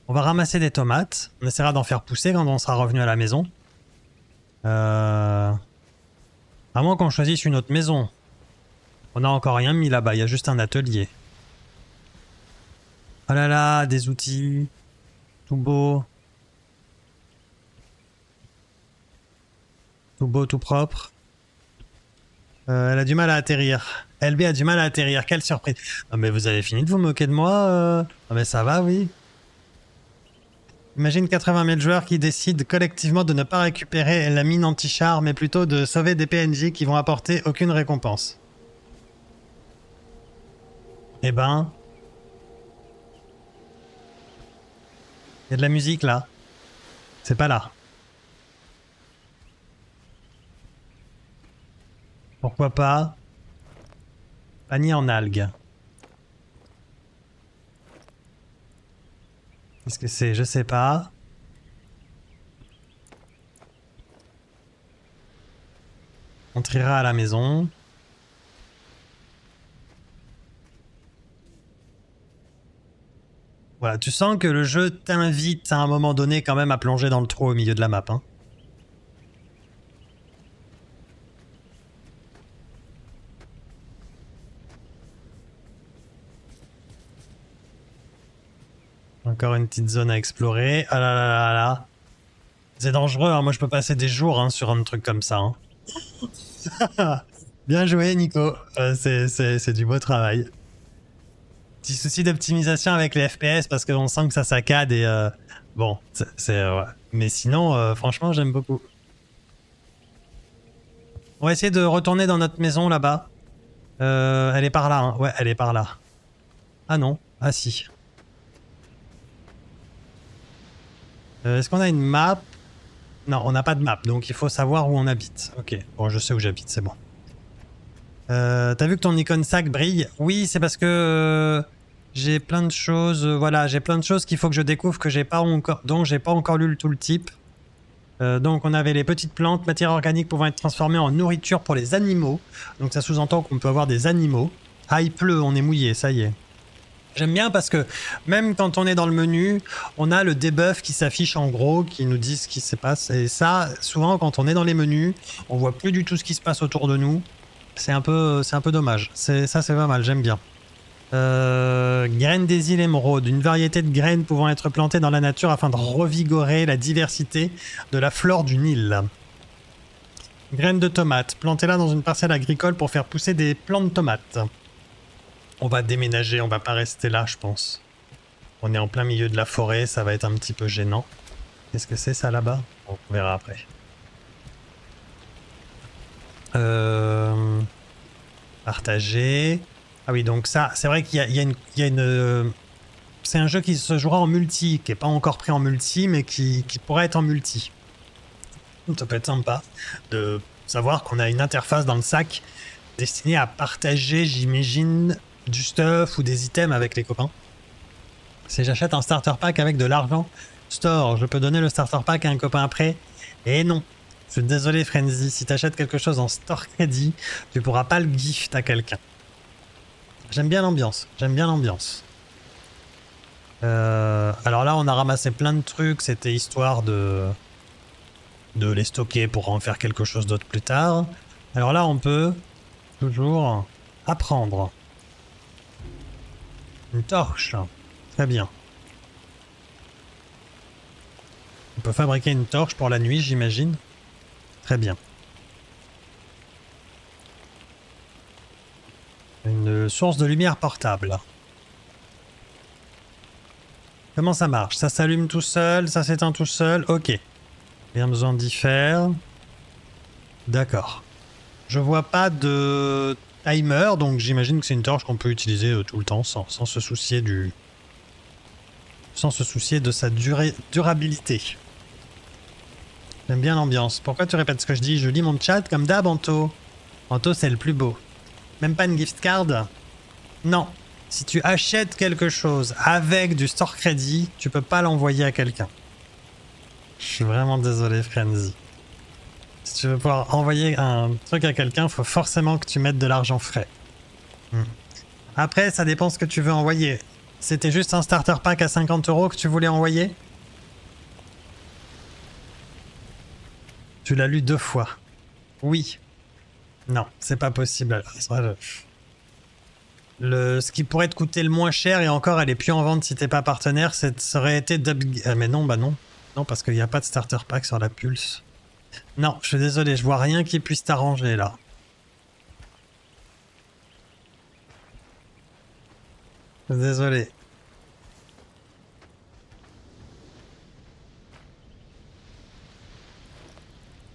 A: On va ramasser des tomates. On essaiera d'en faire pousser quand on sera revenu à la maison. À moins qu'on choisisse une autre maison. On n'a encore rien mis là-bas, il y a juste un atelier. Oh là là, des outils. Tout beau. Tout beau, tout propre. Elle a du mal à atterrir. LB a du mal à atterrir, quelle surprise. Non mais vous avez fini de vous moquer de moi Non mais ça va, oui. Imagine 80 000 joueurs qui décident collectivement de ne pas récupérer la mine anti-char, mais plutôt de sauver des PNJ qui vont apporter aucune récompense. Eh ben... Il y a de la musique là. C'est pas là. Pourquoi pas? Panier en algues. Qu'est-ce que c'est? Je sais pas. On triera à la maison. Voilà, tu sens que le jeu t'invite à un moment donné quand même à plonger dans le trou au milieu de la map, hein. Encore une petite zone à explorer. Ah là là là là. C'est dangereux, hein. Moi je peux passer des jours hein, sur un truc comme ça. Hein. Bien joué Nico, c'est du beau travail. Petit souci d'optimisation avec les FPS parce qu'on sent que ça saccade et bon, ouais. Mais sinon, franchement j'aime beaucoup. On va essayer de retourner dans notre maison là-bas. Elle est par là, hein. Ouais, elle est par là. Ah non, ah si. Est-ce qu'on a une map? Non, on n'a pas de map, donc il faut savoir où on habite. Ok, bon, je sais où j'habite, c'est bon. T'as vu que ton icône sac brille? Oui, c'est parce que j'ai plein de choses. Voilà, j'ai plein de choses qu'il faut que je découvre que j'ai pas encore, dont j'ai pas encore lu le tooltip. Donc on avait les petites plantes, matières organiques pouvant être transformées en nourriture pour les animaux. Donc ça sous-entend qu'on peut avoir des animaux. Ah, il pleut, on est mouillé, ça y est. J'aime bien parce que même quand on est dans le menu, on a le debuff qui s'affiche en gros, qui nous dit ce qui se passe. Et ça, souvent quand on est dans les menus, on voit plus du tout ce qui se passe autour de nous. C'est un peu dommage. Ça c'est pas mal, j'aime bien. Graines des îles émeraudes, une variété de graines pouvant être plantées dans la nature afin de revigorer la diversité de la flore du Nil. Graines de tomates, plantez-la dans une parcelle agricole pour faire pousser des plants de tomates. On va déménager, on va pas rester là, je pense. On est en plein milieu de la forêt, ça va être un petit peu gênant. Qu'est-ce que c'est ça là-bas? On verra après. Partager. Ah oui, donc ça, c'est vrai qu'il y a une c'est un jeu qui se jouera en multi, qui est pas encore pris en multi, mais qui pourrait être en multi. Ça peut être sympa de savoir qu'on a une interface dans le sac destinée à partager, j'imagine, du stuff ou des items avec les copains. Si j'achète un starter pack avec de l'argent, store, je peux donner le starter pack à un copain après? Et non. Je suis désolé Frenzy, si t'achètes quelque chose en store crédit, tu pourras pas le gift à quelqu'un. J'aime bien l'ambiance, j'aime bien l'ambiance. Alors là on a ramassé plein de trucs, c'était histoire de les stocker pour en faire quelque chose d'autre plus tard. Alors là on peut toujours apprendre. Une torche, très bien. On peut fabriquer une torche pour la nuit j'imagine. Très bien. Une source de lumière portable. Comment ça marche? Ça s'allume tout seul, ça s'éteint tout seul, ok. Rien besoin d'y faire. D'accord. Je vois pas de timer, donc j'imagine que c'est une torche qu'on peut utiliser tout le temps sans se soucier du... sans se soucier de sa durabilité. J'aime bien l'ambiance. Pourquoi tu répètes ce que je dis? Je lis mon chat comme d'hab, Anto. Anto, c'est le plus beau. Même pas une gift card? Non. Si tu achètes quelque chose avec du store crédit, tu peux pas l'envoyer à quelqu'un. Je suis vraiment désolé, Frenzy. Si tu veux pouvoir envoyer un truc à quelqu'un, faut forcément que tu mettes de l'argent frais. Après, ça dépend ce que tu veux envoyer. C'était juste un starter pack à 50 € que tu voulais envoyer? Tu l'as lu 2 fois. Oui. Non, c'est pas possible. Alors, ce qui pourrait te coûter le moins cher, et encore, elle est plus en vente si t'es pas partenaire, ça aurait été mais non, bah non. Non, parce qu'il n'y a pas de starter pack sur la Pulse. Non, je suis désolé, je vois rien qui puisse t'arranger là. Désolé.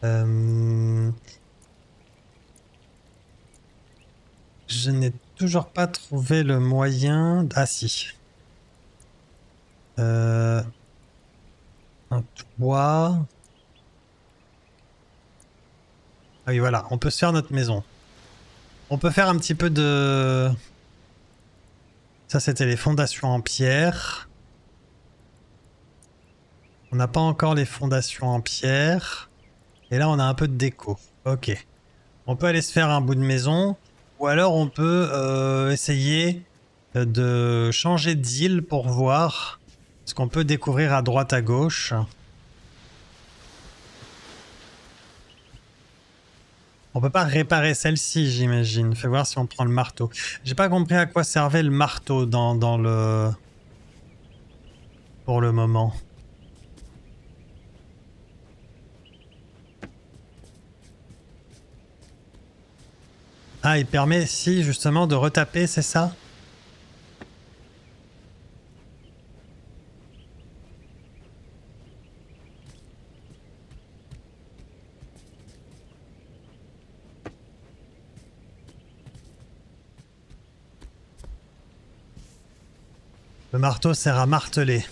A: Je n'ai toujours pas trouvé le moyen... Ah si. Un toit... Ah oui, voilà, on peut se faire notre maison. On peut faire un petit peu de... Ça, c'était les fondations en pierre. On n'a pas encore les fondations en pierre. Et là, on a un peu de déco. Ok. On peut aller se faire un bout de maison. Ou alors, on peut essayer de changer d'île pour voir ce qu'on peut découvrir à droite à gauche. On peut pas réparer celle-ci, j'imagine. Fais voir si on prend le marteau. J'ai pas compris à quoi servait le marteau dans le... Pour le moment. Ah, il permet, si, justement, de retaper, c'est ça? Le marteau sert à marteler.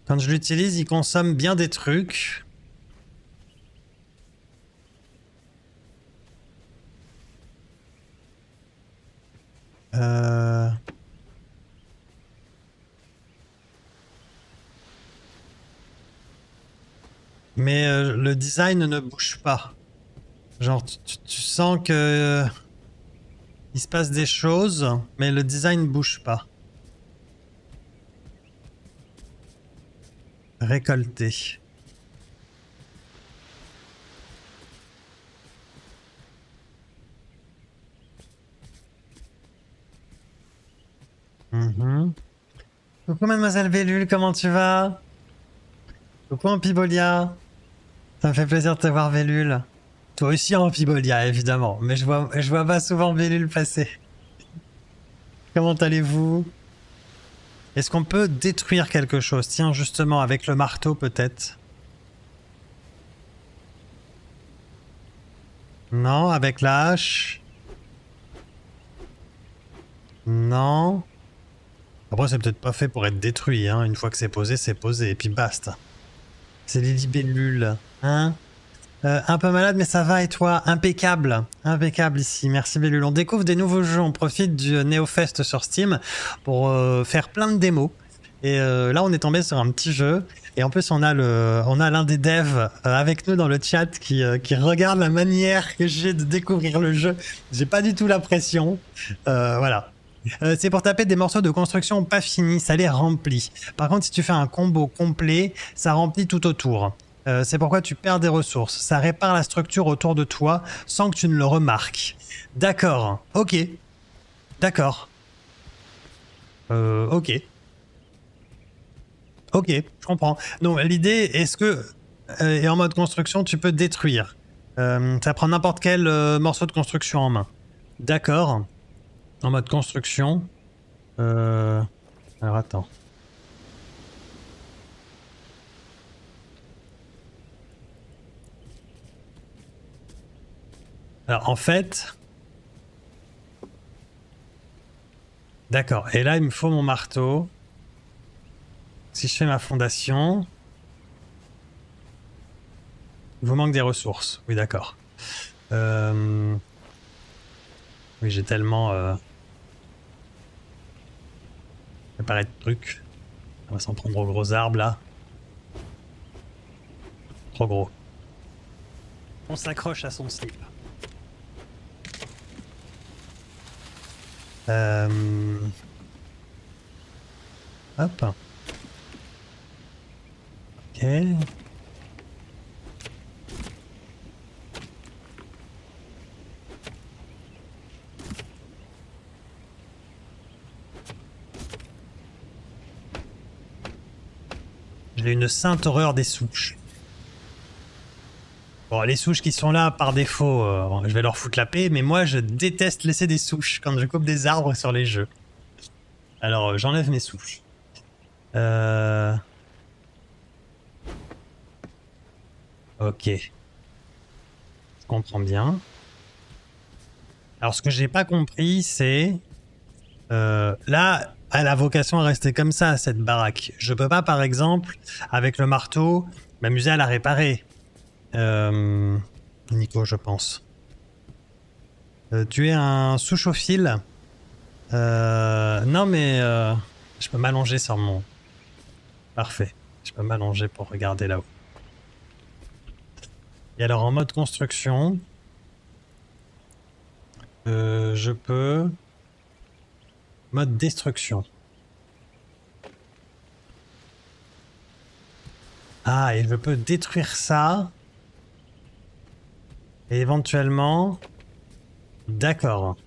A: Quand je l'utilise, il consomme bien des trucs. Mais le design ne bouge pas. Genre, tu sens que... il se passe des choses, mais le design ne bouge pas. Récolter. Coucou mademoiselle Bellule, comment tu vas? Coucou Ampibolia. Ça me fait plaisir de te voir Bellule. Toi aussi Ampibolia évidemment, mais je vois pas souvent Bellule passer. Comment allez-vous? Est-ce qu'on peut détruire quelque chose? Tiens, justement, avec le marteau peut-être. Non, avec la hache. Non. Après, c'est peut-être pas fait pour être détruit, hein. Une fois que c'est posé, et puis basta. C'est Lily Bellule, hein? Un peu malade, mais ça va, et toi? Impeccable. Impeccable ici. Merci Bellule. On découvre des nouveaux jeux. On profite du NeoFest sur Steam pour faire plein de démos. Et là, on est tombé sur un petit jeu. Et en plus, on a l'un des devs avec nous dans le chat qui regarde la manière que j'ai de découvrir le jeu. J'ai pas du tout la pression. Voilà. C'est pour taper des morceaux de construction pas finis, ça les remplit. Par contre, si tu fais un combo complet, ça remplit tout autour. C'est pourquoi tu perds des ressources. Ça répare la structure autour de toi sans que tu ne le remarques. D'accord. Ok. D'accord. Ok. Ok, je comprends. Donc l'idée, est-ce que et en mode construction, tu peux détruire. Ça prend n'importe quel morceau de construction en main. D'accord. En mode construction. Alors attends. Alors en fait... D'accord. Et là, il me faut mon marteau. Si je fais ma fondation... Il vous manque des ressources. Oui, d'accord. Oui, j'ai tellement... préparé de trucs. On va s'en prendre aux gros arbres, là. Trop gros. On s'accroche à son slip. Hop. Ok. J'ai une sainte horreur des souches. Bon, les souches qui sont là par défaut, je vais leur foutre la paix, mais moi je déteste laisser des souches quand je coupe des arbres sur les jeux. Alors j'enlève mes souches. Ok. Je comprends bien. Alors ce que j'ai pas compris c'est... là, elle a vocation à rester comme ça, cette baraque. Je peux pas par exemple, avec le marteau, m'amuser à la réparer. Nico, je pense. Tu es un souchophile. Non mais... je peux m'allonger sur mon... Parfait. Je peux m'allonger pour regarder là-haut. Et alors en mode construction, je peux... Mode destruction. Ah, et je peux détruire ça. Et éventuellement... D'accord.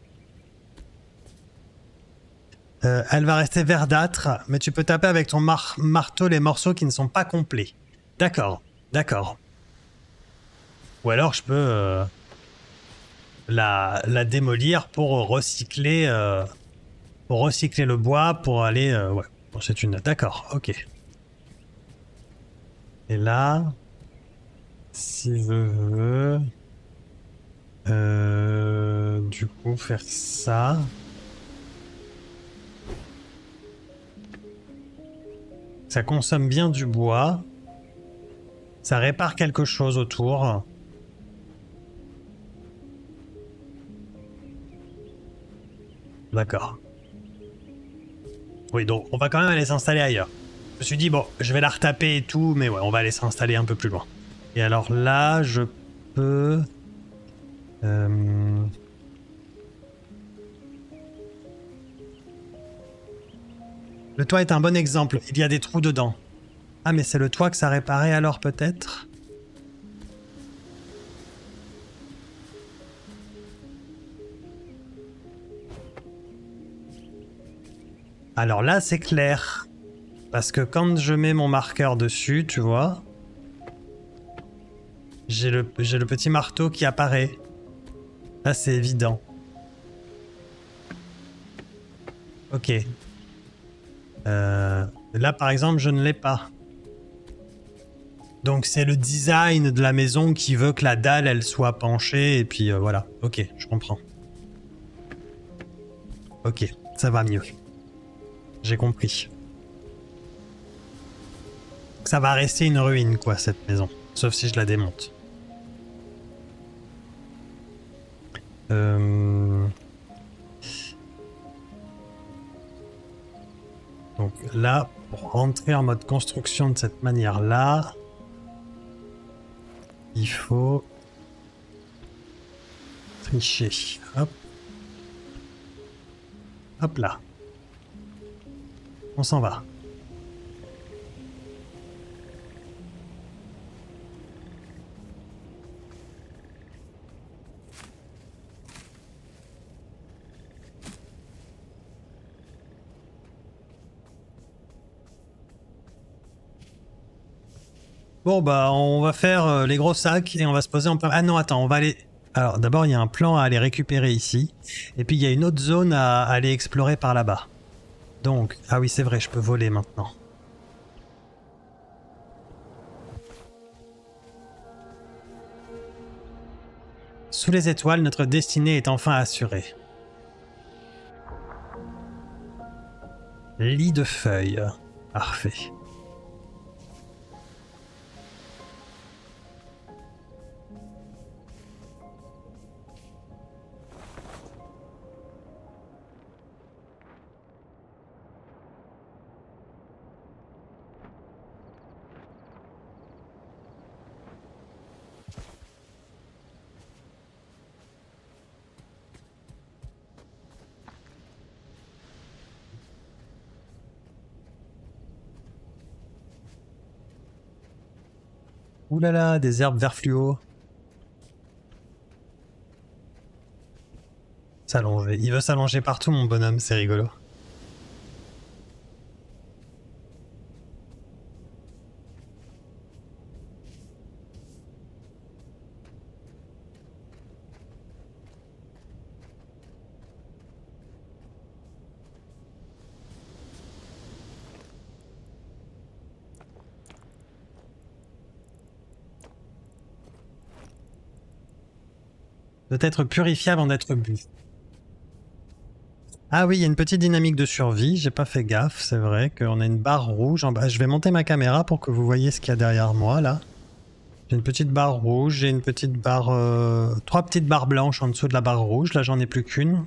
A: Elle va rester verdâtre, mais tu peux taper avec ton marteau les morceaux qui ne sont pas complets. D'accord, d'accord. Ou alors je peux la démolir pour recycler le bois pour aller... ouais, bon, c'est une... D'accord, ok. Et là, si je veux... du coup, faire ça... Ça consomme bien du bois. Ça répare quelque chose autour. D'accord. Oui, donc on va quand même aller s'installer ailleurs. Je me suis dit, bon, je vais la retaper et tout, mais ouais, on va aller s'installer un peu plus loin. Et alors là, je peux... Le toit est un bon exemple, il y a des trous dedans. Ah, mais c'est le toit que ça réparait alors peut-être? Alors là, c'est clair. Parce que quand je mets mon marqueur dessus, tu vois, j'ai le petit marteau qui apparaît. Là, c'est évident. Ok. Là, par exemple, je ne l'ai pas. Donc c'est le design de la maison qui veut que la dalle, elle soit penchée, et puis voilà. Ok, je comprends. Ok, ça va mieux. J'ai compris. Ça va rester une ruine, quoi, cette maison. Sauf si je la démonte. Donc là, pour rentrer en mode construction de cette manière-là, il faut tricher. Hop. Hop là. On s'en va. Bon bah on va faire les gros sacs et on va se poser en... Ah non attends, on va aller... Alors d'abord il y a un plan à aller récupérer ici. Et puis il y a une autre zone à aller explorer par là-bas. Donc, ah oui c'est vrai, je peux voler maintenant. Sous les étoiles, notre destinée est enfin assurée. Lit de feuilles. Parfait. Ouh là là, des herbes vert fluo. S'allonger. Il veut s'allonger partout, mon bonhomme, c'est rigolo. Doit être purifié avant d'être bu. Ah oui, il y a une petite dynamique de survie, j'ai pas fait gaffe, c'est vrai qu'on a une barre rouge en bas. Je vais monter ma caméra pour que vous voyez ce qu'il y a derrière moi là. J'ai une petite barre rouge, j'ai une petite barre... 3 petites barres blanches en dessous de la barre rouge, là j'en ai plus qu'une.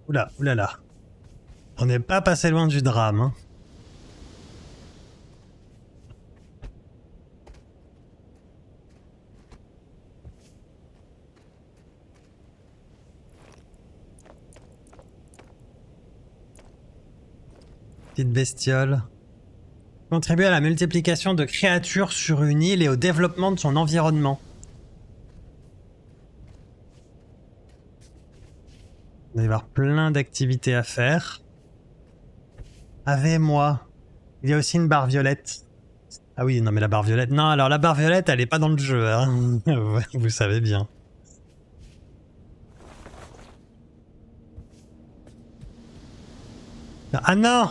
A: Oula, oulala. On n'est pas passé loin du drame. Hein. Petite bestiole. Contribue à la multiplication de créatures sur une île et au développement de son environnement. Il va y avoir plein d'activités à faire. Avec moi. Il y a aussi une barre violette. Ah oui, non mais la barre violette... Non, alors la barre violette, elle est pas dans le jeu. Hein. Vous savez bien. Ah non!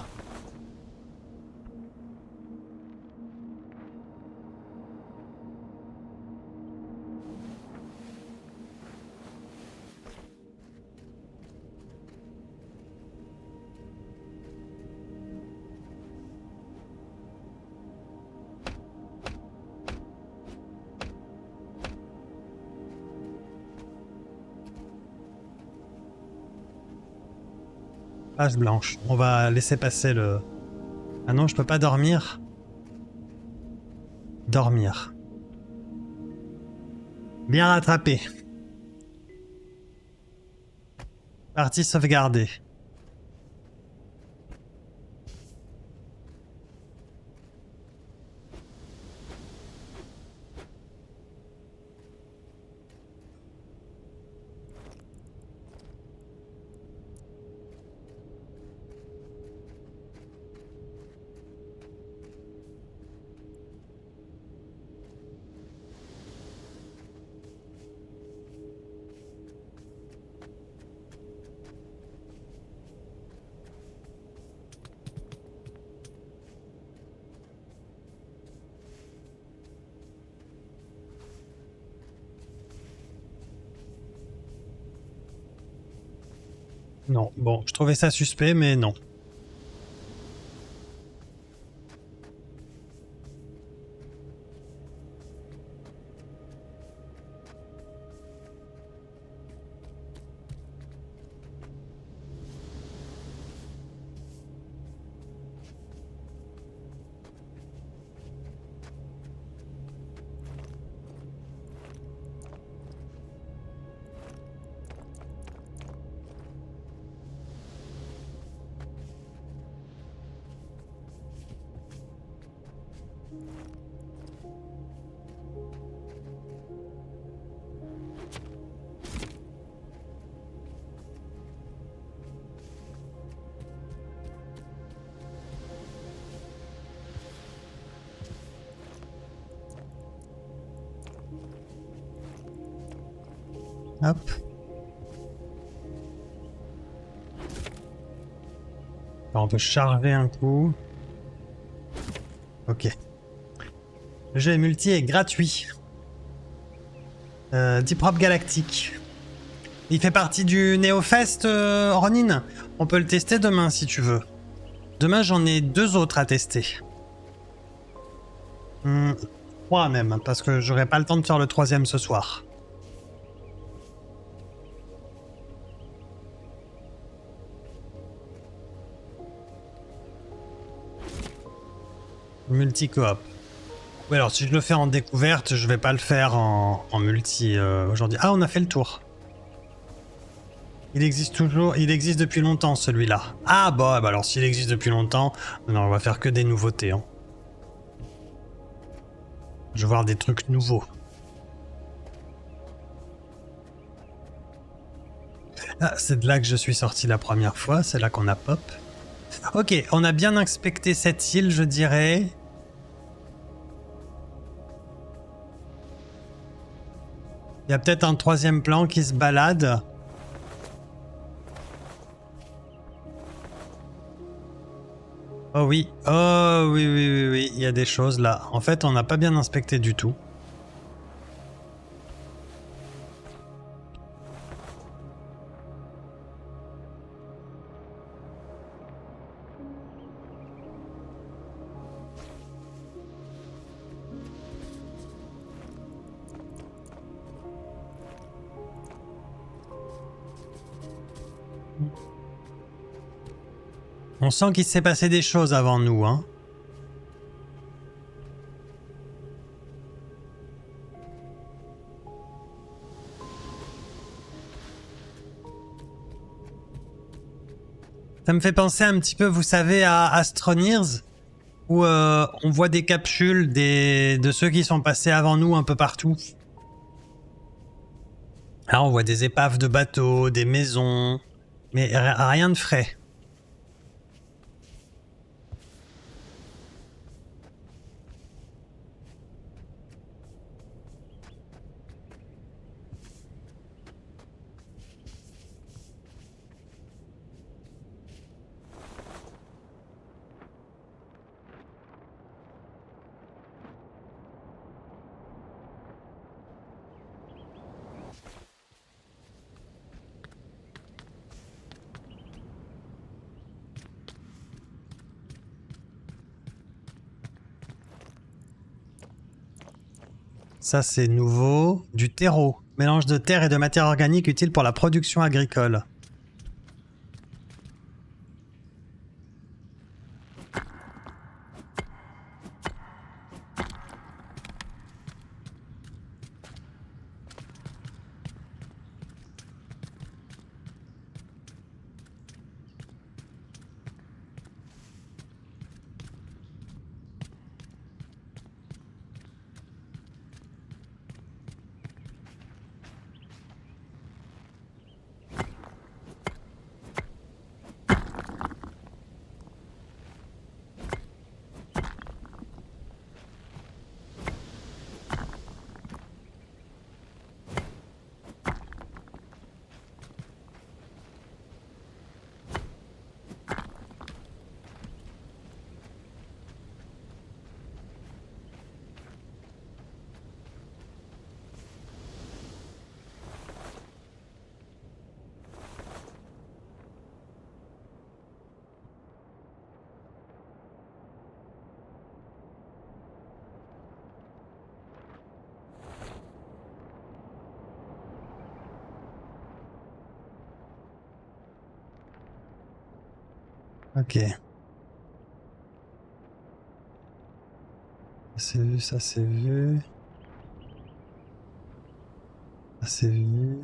A: Page blanche. On va laisser passer le... Ah non, je peux pas dormir. Dormir. Bien rattrapé. Partie sauvegardée. Non, bon, je trouvais ça suspect, mais non. Hop. Alors on peut charger un coup. Ok. Le jeu multi est gratuit. Deep Rock Galactique. Il fait partie du NeoFest, Ronin. On peut le tester demain si tu veux. Demain j'en ai 2 autres à tester. 3 même, parce que j'aurai pas le temps de faire le 3e ce soir. Multi-coop. Oui, alors si je le fais en découverte, je vais pas le faire en multi aujourd'hui. Ah, on a fait le tour. Il existe toujours, il existe depuis longtemps celui-là. Ah bah alors s'il existe depuis longtemps, non, on va faire que des nouveautés. Hein. Je veux voir des trucs nouveaux. Ah, c'est de là que je suis sorti la première fois, c'est là qu'on a pop. Ok, on a bien inspecté cette île, je dirais. Il y a peut-être un 3e plan qui se balade. Oh oui, oui, il y a des choses là. En fait, on n'a pas bien inspecté du tout. On sent qu'il s'est passé des choses avant nous, hein. Ça me fait penser un petit peu, vous savez, à Astroneers, où on voit des capsules de ceux qui sont passés avant nous un peu partout. Là, on voit des épaves de bateaux, des maisons, mais rien de frais. Ça, c'est nouveau. Du terreau. Mélange de terre et de matière organique utile pour la production agricole. Ok. Ça c'est vu, ça c'est vu. Ça c'est vu.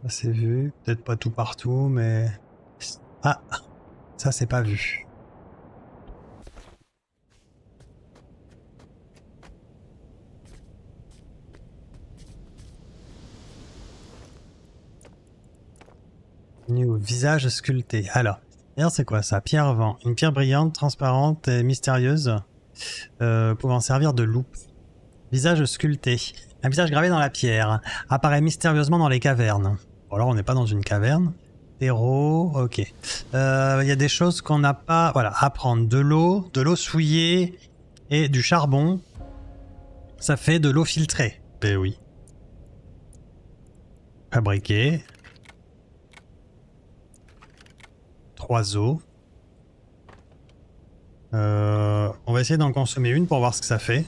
A: Ça c'est vu. Peut-être pas tout partout, mais... Ah, ça c'est pas vu. New visage sculpté. Alors, d'ailleurs c'est quoi ça? Pierre vent. Une pierre brillante, transparente et mystérieuse, pouvant servir de loupe. Visage sculpté. Un visage gravé dans la pierre. Apparaît mystérieusement dans les cavernes. Bon, alors on n'est pas dans une caverne. Terreau, ok. Il y a des choses qu'on n'a pas... Voilà, apprendre de l'eau souillée et du charbon. Ça fait de l'eau filtrée. Ben oui. Fabriquer. 3 os. On va essayer d'en consommer une pour voir ce que ça fait.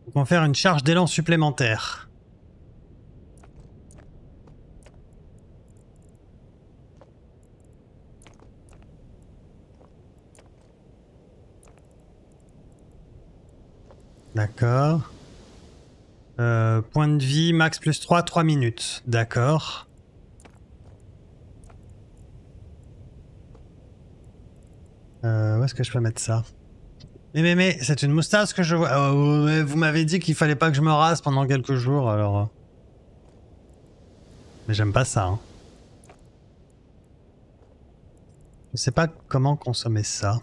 A: Donc on va faire une charge d'élan supplémentaire. D'accord. Point de vie, max plus 3, 3 minutes. D'accord. Où est-ce que je peux mettre ça? Mais, c'est une moustache que je vois. Vous m'avez dit qu'il fallait pas que je me rase pendant quelques jours, alors... Mais j'aime pas ça, hein. Je sais pas comment consommer ça.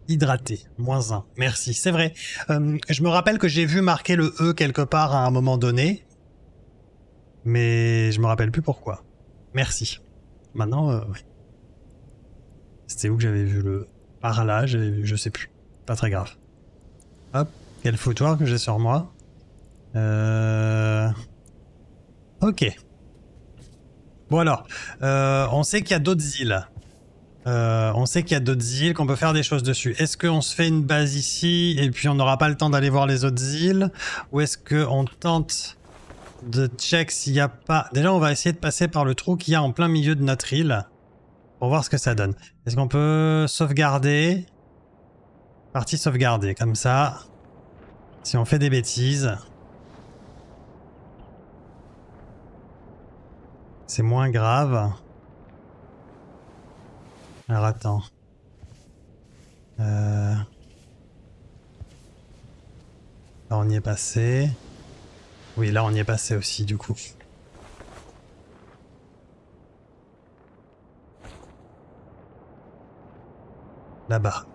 A: Hydraté, -1. Merci, c'est vrai. Je me rappelle que j'ai vu marquer le E quelque part à un moment donné. Mais je me rappelle plus pourquoi. Merci. Maintenant, ouais. C'était où que j'avais vu le... Par là, j'avais vu, je sais plus. Pas très grave. Hop, quel foutoir que j'ai sur moi. Ok. Bon alors, on sait qu'il y a d'autres îles. Qu'on peut faire des choses dessus. Est-ce qu'on se fait une base ici et puis on n'aura pas le temps d'aller voir les autres îles? Ou est-ce qu'on tente de check s'il n'y a pas... Déjà, on va essayer de passer par le trou qu'il y a en plein milieu de notre île pour voir ce que ça donne. Est-ce qu'on peut sauvegarder? Partie sauvegardée, comme ça. Si on fait des bêtises... C'est moins grave. Alors attends. Là on y est passé. Oui, là on y est passé aussi du coup. Là-bas.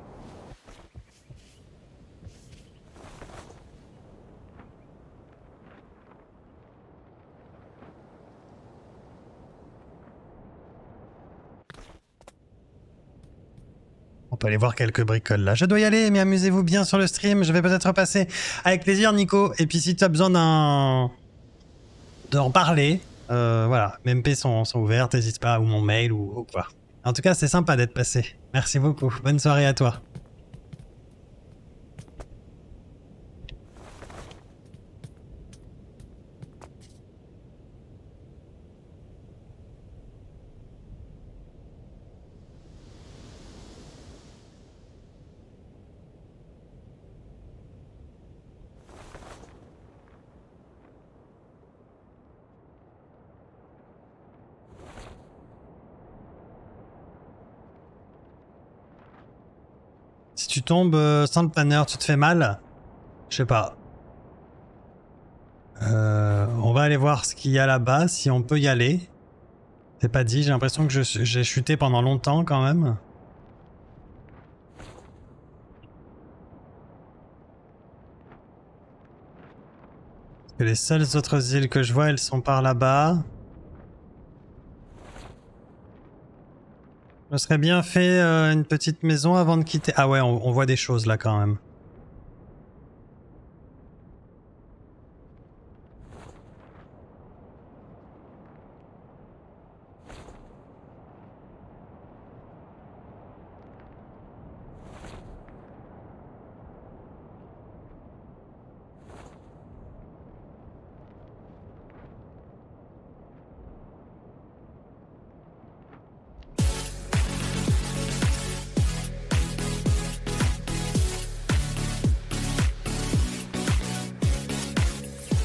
A: On peut aller voir quelques bricoles là. Je dois y aller, mais amusez-vous bien sur le stream. Je vais peut-être repasser avec plaisir, Nico. Et puis si tu as besoin d'en parler, voilà, mes MP sont ouvertes, n'hésite pas, ou mon mail ou quoi. En tout cas, c'est sympa d'être passé. Merci beaucoup. Bonne soirée à toi. Si tu tombes sans le planeur, tu te fais mal? Je sais pas. On va aller voir ce qu'il y a là-bas, si on peut y aller. C'est pas dit, j'ai l'impression que j'ai chuté pendant longtemps quand même. Parce que les seules autres îles que je vois, elles sont par là-bas. Je me serais bien fait une petite maison avant de quitter. Ah ouais, on voit des choses là quand même.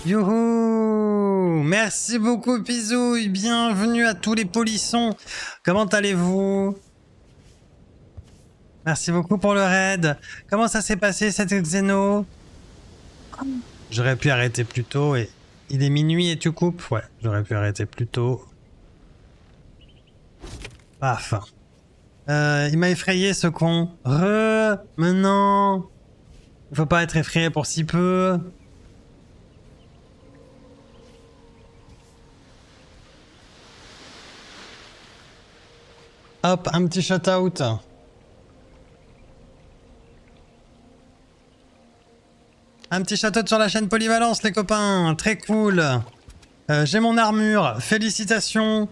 A: Youhou! Merci beaucoup Pizouille, bienvenue à tous les polissons. Comment allez-vous? Merci beaucoup pour le raid. Comment ça s'est passé cette Xeno? J'aurais pu arrêter plus tôt et... Il est minuit et tu coupes? Ouais, j'aurais pu arrêter plus tôt. Paf. Il m'a effrayé ce con. Maintenant. Il faut pas être effrayé pour si peu. Hop, un petit shout-out. Un petit shout-out sur la chaîne Polyvalence, les copains. Très cool. J'ai mon armure. Félicitations.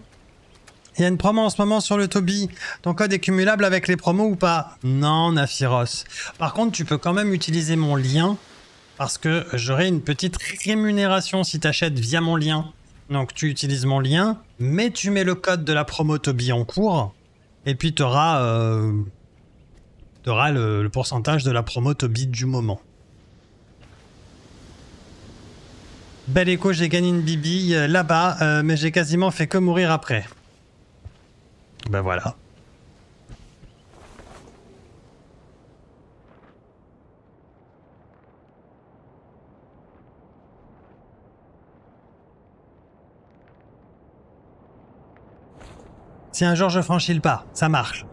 A: Il y a une promo en ce moment sur le Toby. Ton code est cumulable avec les promos ou pas? Non, Naphiros. Par contre, tu peux quand même utiliser mon lien. Parce que j'aurai une petite rémunération si tu achètes via mon lien. Donc tu utilises mon lien, mais tu mets le code de la promo Toby en cours. Et puis tu auras, le pourcentage de la promo Toby du moment. Bel écho, j'ai gagné une bibille là-bas, mais j'ai quasiment fait que mourir après. Ben voilà. Si un jour je franchis le pas, ça marche.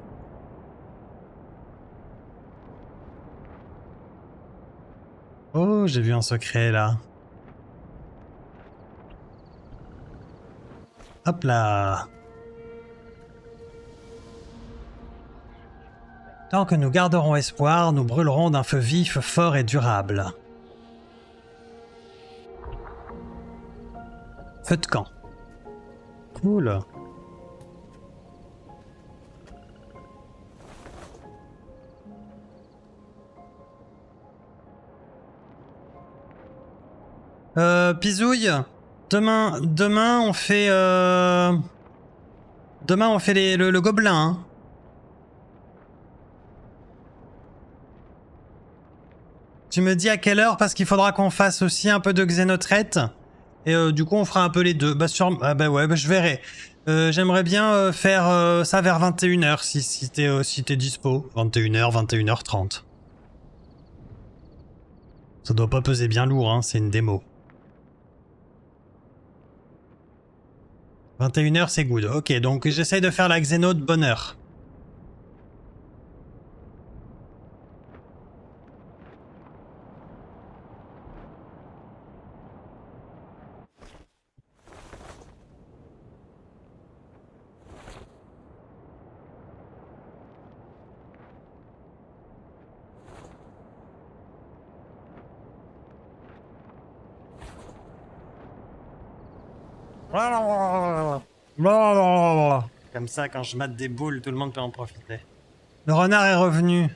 A: Oh, j'ai vu un secret là. Hop là. Tant que nous garderons espoir, nous brûlerons d'un feu vif, fort et durable. Feu de camp. Cool. Pisouille, demain on fait le gobelin. Hein. Tu me dis à quelle heure parce qu'il faudra qu'on fasse aussi un peu de xénotraite et du coup on fera un peu les deux. Bah ouais, je verrai. J'aimerais bien faire ça vers 21h si t'es dispo. 21h, 21h30. Ça doit pas peser bien lourd, hein, c'est une démo. 21h c'est good. Ok, donc j'essaye de faire la xéno de bonne heure. Comme ça, quand je mate des boules, tout le monde peut en profiter. Le renard est revenu.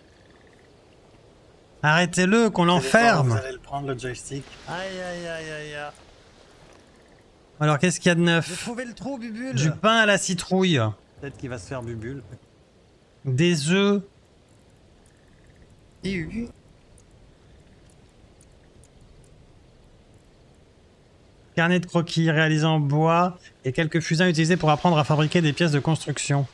A: Arrêtez-le, qu'on l'enferme. Vous allez le prendre, le joystick. Aïe, aïe, aïe, aïe, aïe. Alors, qu'est-ce qu'il y a de neuf? J'ai trouvé le trou, Bubule. Du pain à la citrouille. Peut-être qu'il va se faire Bubule. Des œufs. Carnet de croquis réalisé en bois et quelques fusains utilisés pour apprendre à fabriquer des pièces de construction.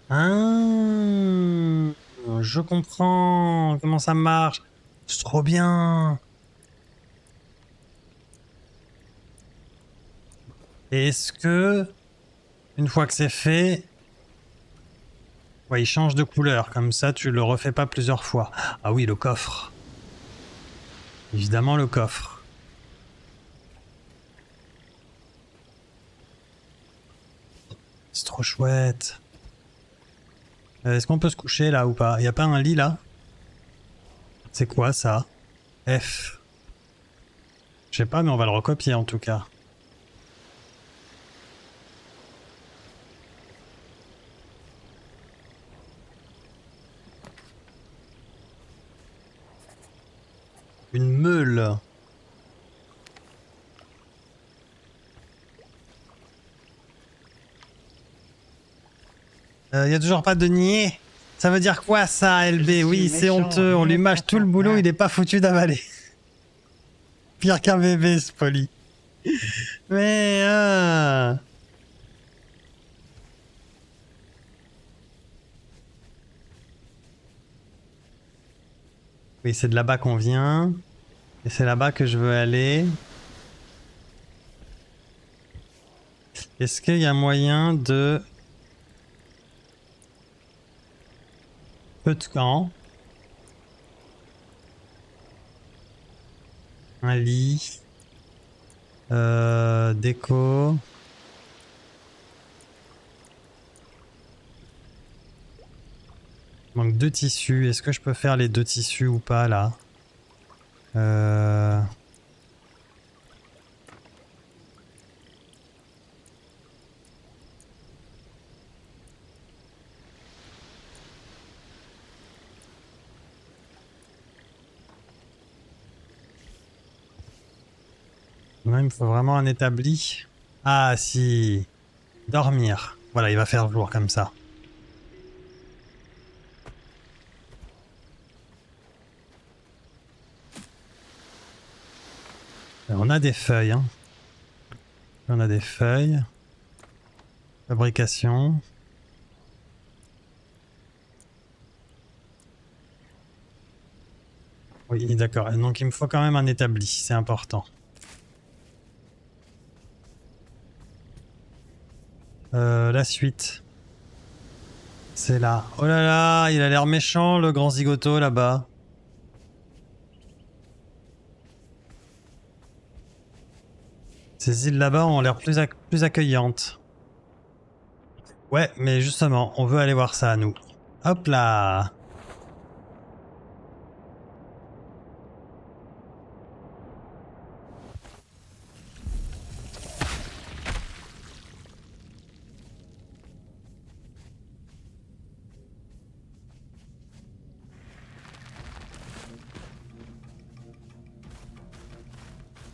A: Ah, je comprends comment ça marche. C'est trop bien. Et est-ce que, une fois que c'est fait, ouais, il change de couleur, comme ça tu le refais pas plusieurs fois. Ah oui, le coffre. Évidemment le coffre. C'est trop chouette. Est-ce qu'on peut se coucher là ou pas? Y a pas un lit là? C'est quoi ça? F. Je sais pas, mais on va le recopier en tout cas. Une meule. Y a toujours pas de niais. Ça veut dire quoi ça, LB? Oui, c'est honteux. On lui mâche tout le boulot, il est pas foutu d'avaler. Pire qu'un bébé, ce poli. Mais oui, c'est de là-bas qu'on vient. Et c'est là-bas que je veux aller.
B: Est-ce qu'il y a moyen de... Peu de camp. Un lit. Déco. Il manque 2 tissus. Est-ce que je peux faire les 2 tissus ou pas là? Non, il me faut vraiment un établi. Ah si. Dormir. Voilà, il va faire jour comme ça. On a des feuilles. Hein. On a des feuilles. Fabrication. Oui, d'accord. Donc il me faut quand même un établi, c'est important. La suite. C'est là. Oh là là, il a l'air méchant le grand zigoto là-bas. Ces îles là-bas ont l'air plus accueillantes. Ouais, mais justement, on veut aller voir ça à nous. Hop là!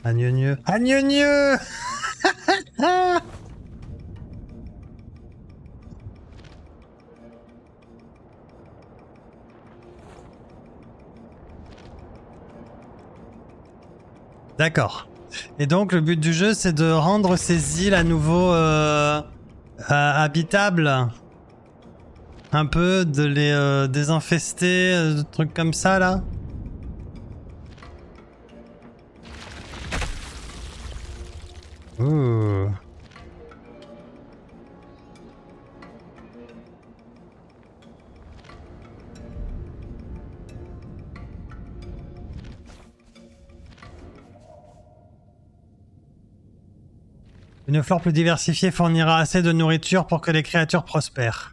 B: Agneux. Agneux. D'accord. Et donc le but du jeu c'est de rendre ces îles à nouveau habitables. Un peu, de les désinfester, de trucs comme ça là. Ouh. Une flore plus diversifiée fournira assez de nourriture pour que les créatures prospèrent.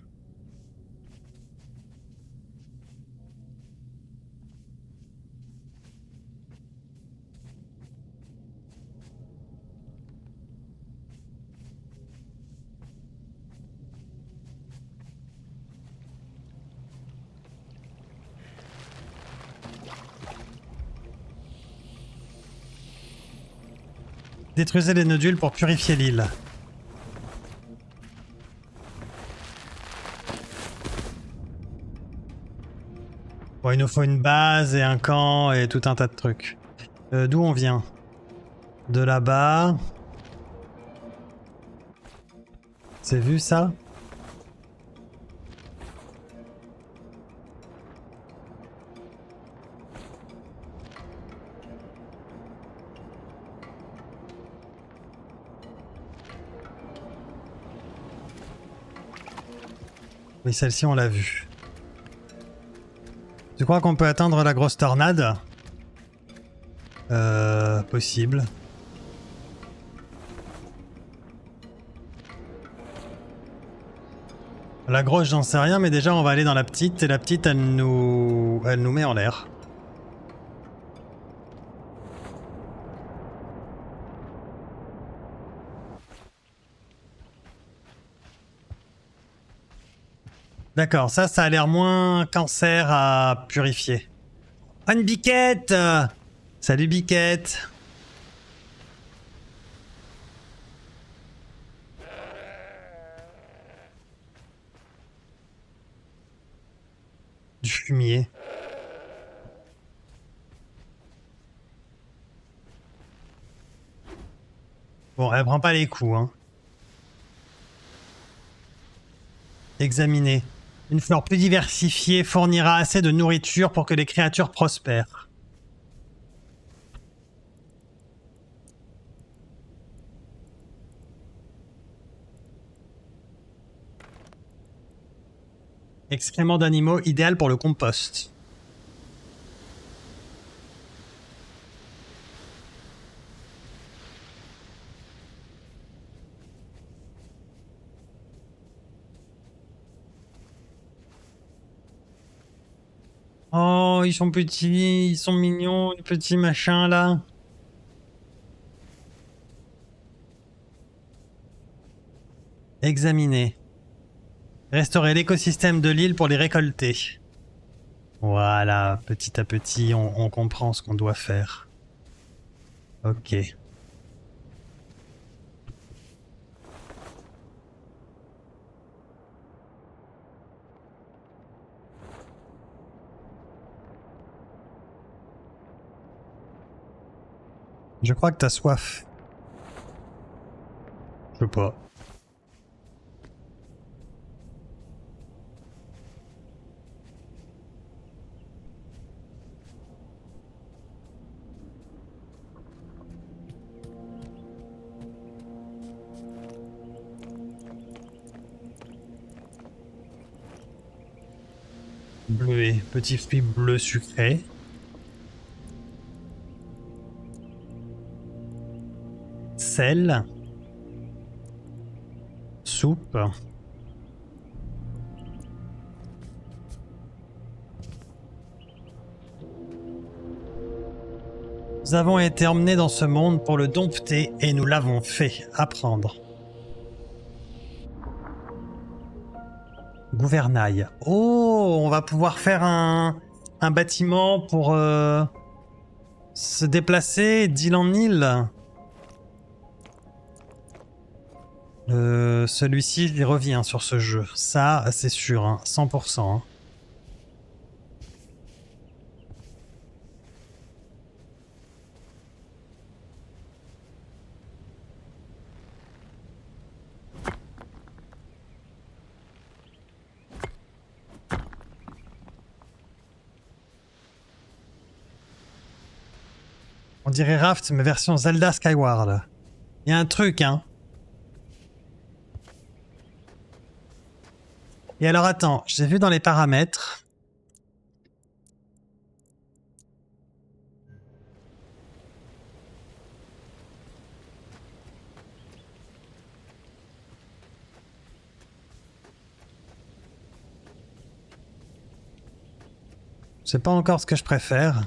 B: Détruisez les nodules pour purifier l'île. Bon, il nous faut une base et un camp et tout un tas de trucs. D'où on vient? De là-bas. C'est vu ça? Oui, celle-ci on l'a vue. Tu crois qu'on peut atteindre la grosse tornade? Possible. La grosse, j'en sais rien, mais déjà on va aller dans la petite, et la petite elle nous met en l'air. D'accord, ça a l'air moins cancer à purifier. Oh, une biquette! Salut biquette! Du fumier. Bon, elle prend pas les coups, hein. Examiner. Une flore plus diversifiée fournira assez de nourriture pour que les créatures prospèrent.
A: Excréments d'animaux, idéal pour le compost. Oh, ils sont petits, ils sont mignons, les petits machins là. Examiner. Restaurer l'écosystème de l'île pour les récolter. Voilà, petit à petit, on comprend ce qu'on doit faire. Ok. Je crois que t'as soif. Je sais pas. Bleuet, petit fruit bleu sucré. Sel. Soupe. Nous avons été emmenés dans ce monde pour le dompter et nous l'avons fait. Apprendre. Gouvernail. Oh, on va pouvoir faire un bâtiment pour se déplacer d'île en île. Celui-ci, il revient sur ce jeu. Ça, c'est sûr, hein, 100%. Hein. On dirait Raft, mais version Zelda Skyward. Il y a un truc, hein. Et alors attends, j'ai vu dans les paramètres. Je sais pas encore ce que je préfère.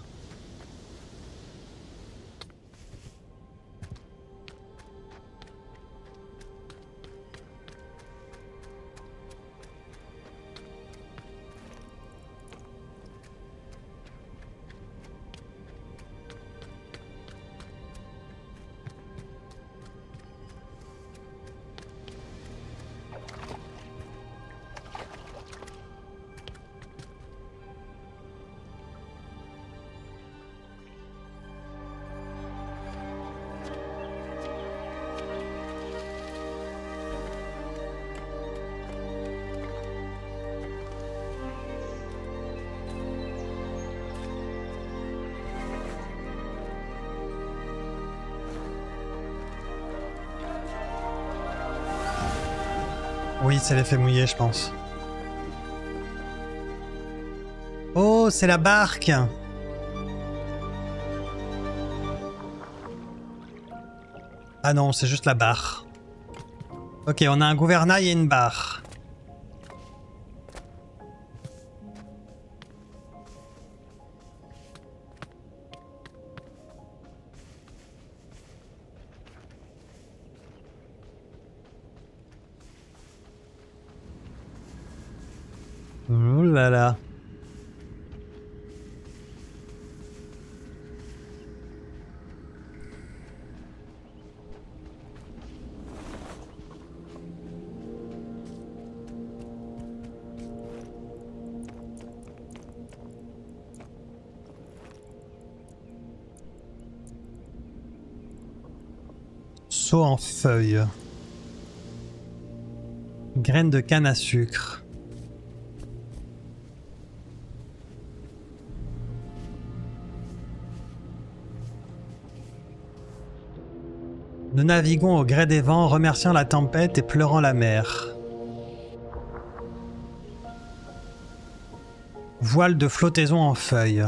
A: Oui, c'est l'effet mouillé, je pense. Oh, c'est la barque! Ah non, c'est juste la barre. Ok, on a un gouvernail et une barre. Ouh là là. Seau en feuilles. Graines de canne à sucre. Nous naviguons au gré des vents, remerciant la tempête et pleurant la mer. Voile de flottaison en feuilles.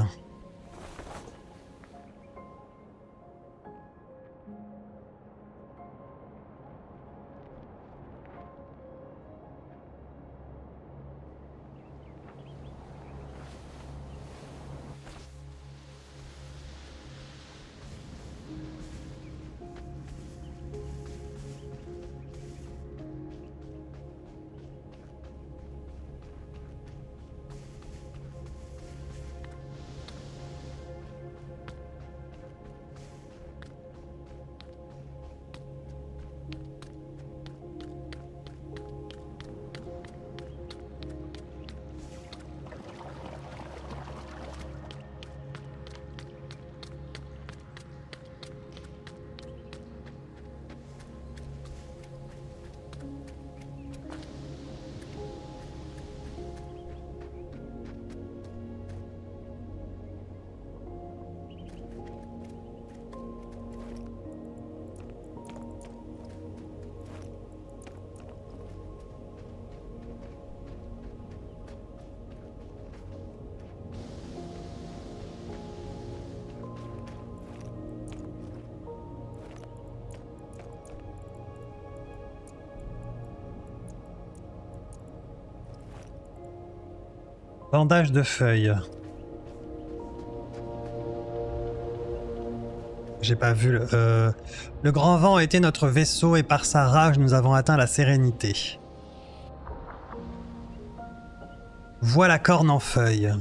A: Bandage de feuilles. J'ai pas vu le grand vent était notre vaisseau et par sa rage nous avons atteint la sérénité. Vois la corne en feuilles.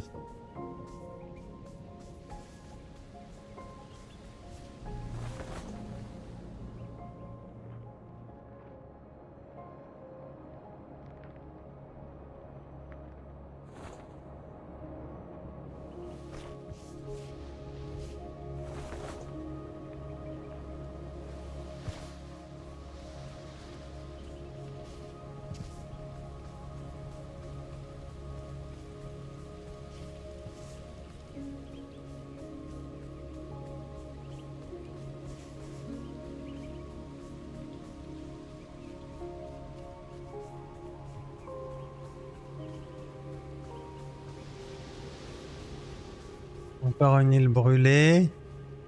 A: Encore une île brûlée.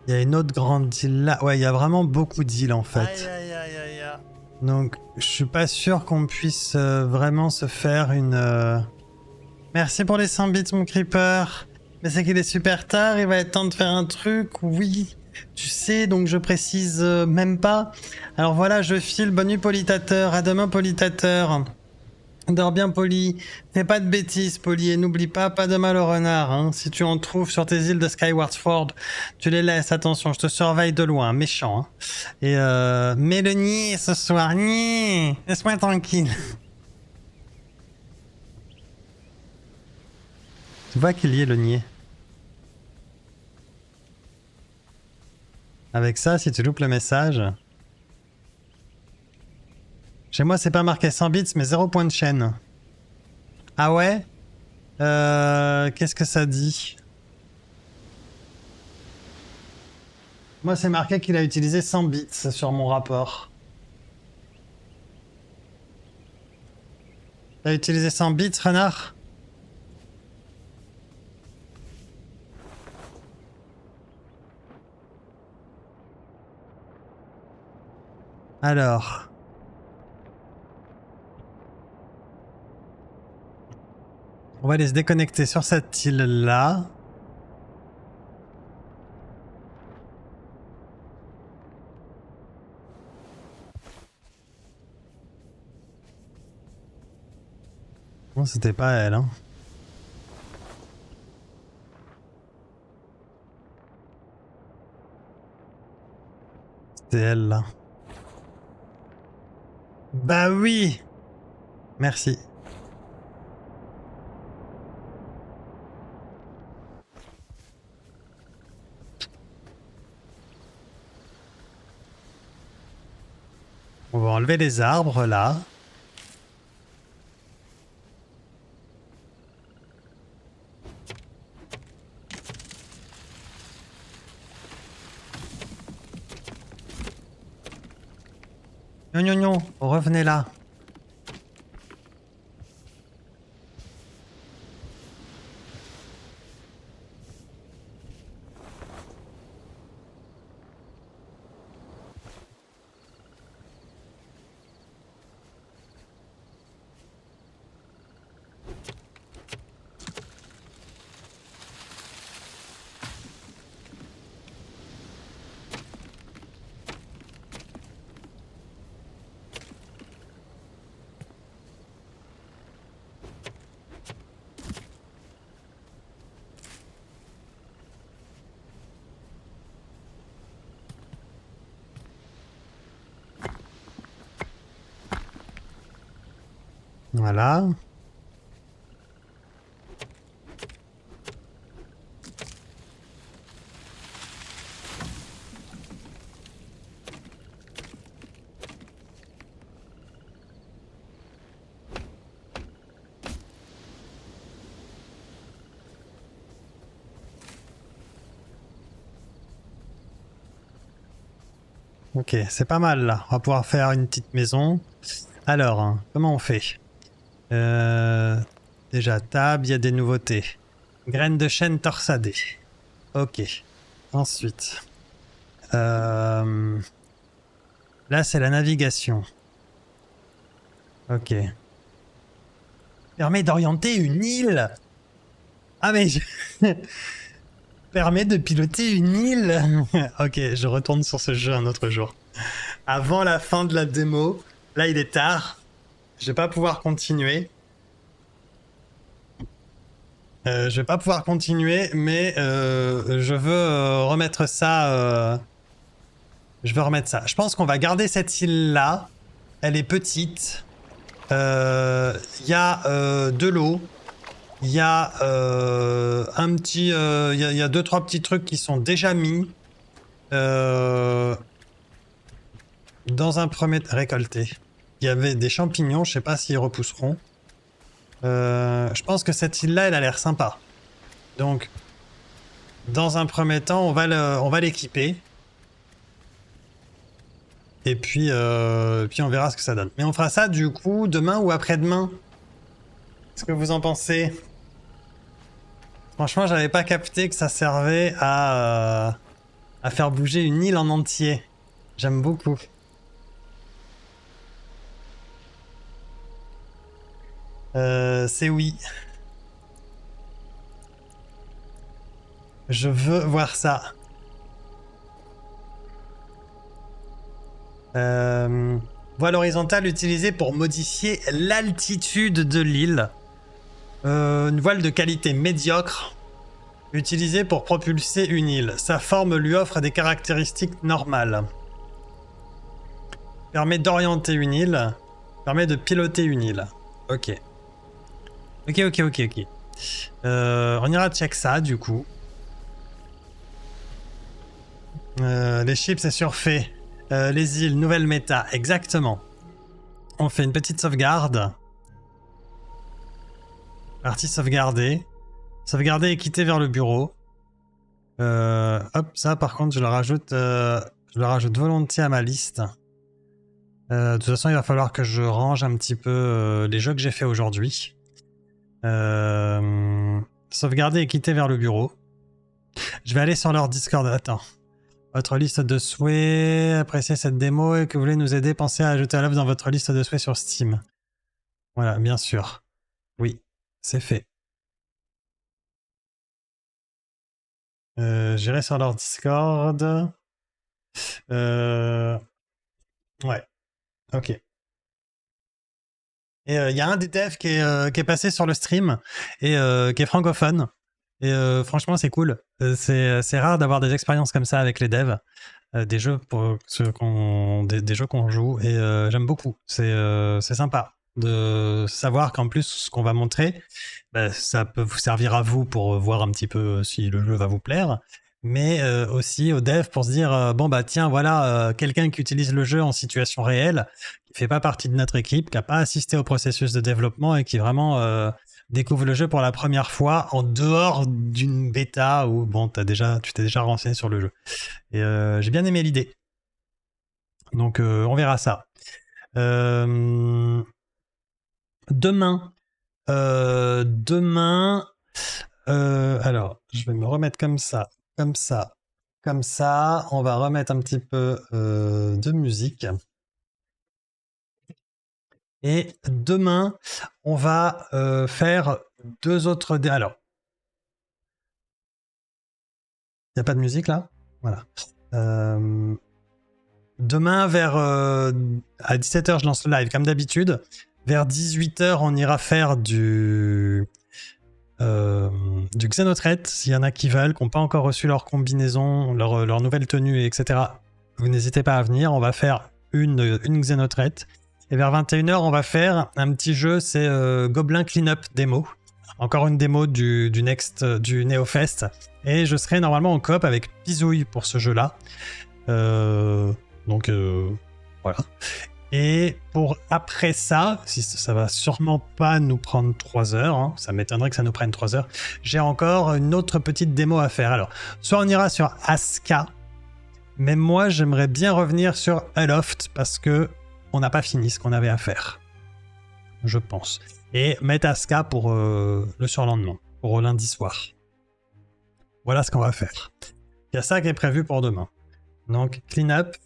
A: Il y a une autre grande île là. Ouais, il y a vraiment beaucoup d'îles en fait.
B: Aïe, aïe, aïe, aïe, aïe.
A: Donc, je suis pas sûr qu'on puisse vraiment se faire une... Merci pour les 100 bits, mon creeper. Mais c'est qu'il est super tard, il va être temps de faire un truc. Oui, tu sais, donc je précise même pas. Alors voilà, je file. Bonne nuit, Politateur. À demain, Politateur. Dors bien, Poli. Fais pas de bêtises, Poli. Et n'oublie pas de mal au renard. Hein. Si tu en trouves sur tes îles de Skyward Sword, tu les laisses. Attention, je te surveille de loin. Méchant. Hein. Et mets le nid ce soir. Nid. Laisse-moi tranquille. Tu vois qu'il y est le niais. Avec ça, si tu loupes le message... Chez moi, c'est pas marqué 100 bits, mais 0 point de chaîne. Ah ouais? Qu'est-ce que ça dit? Moi, c'est marqué qu'il a utilisé 100 bits sur mon rapport. T'as utilisé 100 bits, renard? Alors... On va aller se déconnecter sur cette île-là. Bon, c'était pas elle, hein. C'était elle, là. Bah oui! Merci. On va enlever les arbres, là. Non, revenez là. Voilà. Ok, c'est pas mal là. On va pouvoir faire une petite maison. Alors, hein, comment on fait? Déjà, table, il y a des nouveautés. Graines de chêne torsadées. Ok. Ensuite. Là, c'est la navigation. Ok. Permet d'orienter une île. Ah mais... Permet de piloter une île. Ok, je retourne sur ce jeu un autre jour. Avant la fin de la démo. Là, il est tard. Je vais pas pouvoir continuer. Je vais pas pouvoir continuer, mais je veux remettre ça. Je veux remettre ça. Je pense qu'on va garder cette île-là. Elle est petite. Il y a de l'eau. Il y a un petit... Il y a 2-3 petits trucs qui sont déjà mis. Dans un premier... Récolté. Il y avait des champignons, je sais pas s'ils repousseront. Je pense que cette île-là, elle a l'air sympa. Donc, dans un premier temps, on va l'équiper. Et puis on verra ce que ça donne. Mais on fera ça du coup demain ou après-demain. Qu'est-ce que vous en pensez? Franchement, j'avais pas capté que ça servait à faire bouger une île en entier. J'aime beaucoup. C'est oui. Je veux voir ça. Voile horizontale utilisée pour modifier l'altitude de l'île. Une voile de qualité médiocre utilisée pour propulser une île. Sa forme lui offre des caractéristiques normales. Permet d'orienter une île. Permet de piloter une île. Ok. Ok. On ira check ça du coup. Les chips c'est surfait. Les îles, nouvelle méta, exactement. On fait une petite sauvegarde. Partie sauvegardée. Sauvegarder et quitter vers le bureau. Hop, ça par contre je le rajoute volontiers à ma liste. De toute façon il va falloir que je range un petit peu les jeux que j'ai fait aujourd'hui. Sauvegarder et quitter vers le bureau. Je vais aller sur leur Discord. Attends. Votre liste de souhaits, appréciez cette démo et que vous voulez nous aider, pensez à ajouter à l'œuvre dans votre liste de souhaits sur Steam. Voilà, bien sûr. Oui, c'est fait. J'irai sur leur Discord. Ouais, ok. Et il y a un des devs qui est passé sur le stream et qui est francophone. Et franchement, c'est cool. C'est rare d'avoir des expériences comme ça avec les devs. Des jeux pour ceux des jeux qu'on joue. Et j'aime beaucoup. C'est sympa de savoir qu'en plus, ce qu'on va montrer, bah, ça peut vous servir à vous pour voir un petit peu si le jeu va vous plaire. Mais aussi aux devs pour se dire bon bah tiens voilà quelqu'un qui utilise le jeu en situation réelle, qui fait pas partie de notre équipe, qui a pas assisté au processus de développement et qui vraiment découvre le jeu pour la première fois en dehors d'une bêta où bon tu t'es déjà renseigné sur le jeu. Et j'ai bien aimé l'idée. Donc on verra ça. Demain, alors je vais me remettre comme ça. Comme ça, on va remettre un petit peu de musique. Et demain, on va faire 2 autres... Alors, il n'y a pas de musique là? Voilà. Demain, à 17h, je lance le live comme d'habitude. Vers 18h, on ira faire du Xenothreat, s'il y en a qui veulent, qui n'ont pas encore reçu leur combinaison, leur nouvelle tenue, etc. Vous n'hésitez pas à venir, on va faire une Xenothreat. Et vers 21h, on va faire un petit jeu, c'est Goblin Cleanup démo. Encore une démo du NeoFest. Et je serai normalement en coop avec Pizouille pour ce jeu-là. Donc voilà. Et pour après ça, si ça va sûrement pas nous prendre 3 heures, hein, ça m'étonnerait que ça nous prenne 3 heures, j'ai encore une autre petite démo à faire. Alors, soit on ira sur Aska, mais moi j'aimerais bien revenir sur Aloft parce que on n'a pas fini ce qu'on avait à faire, je pense. Et mettre Aska pour le surlendemain, pour lundi soir. Voilà ce qu'on va faire. Il y a ça qui est prévu pour demain. Donc, clean-up,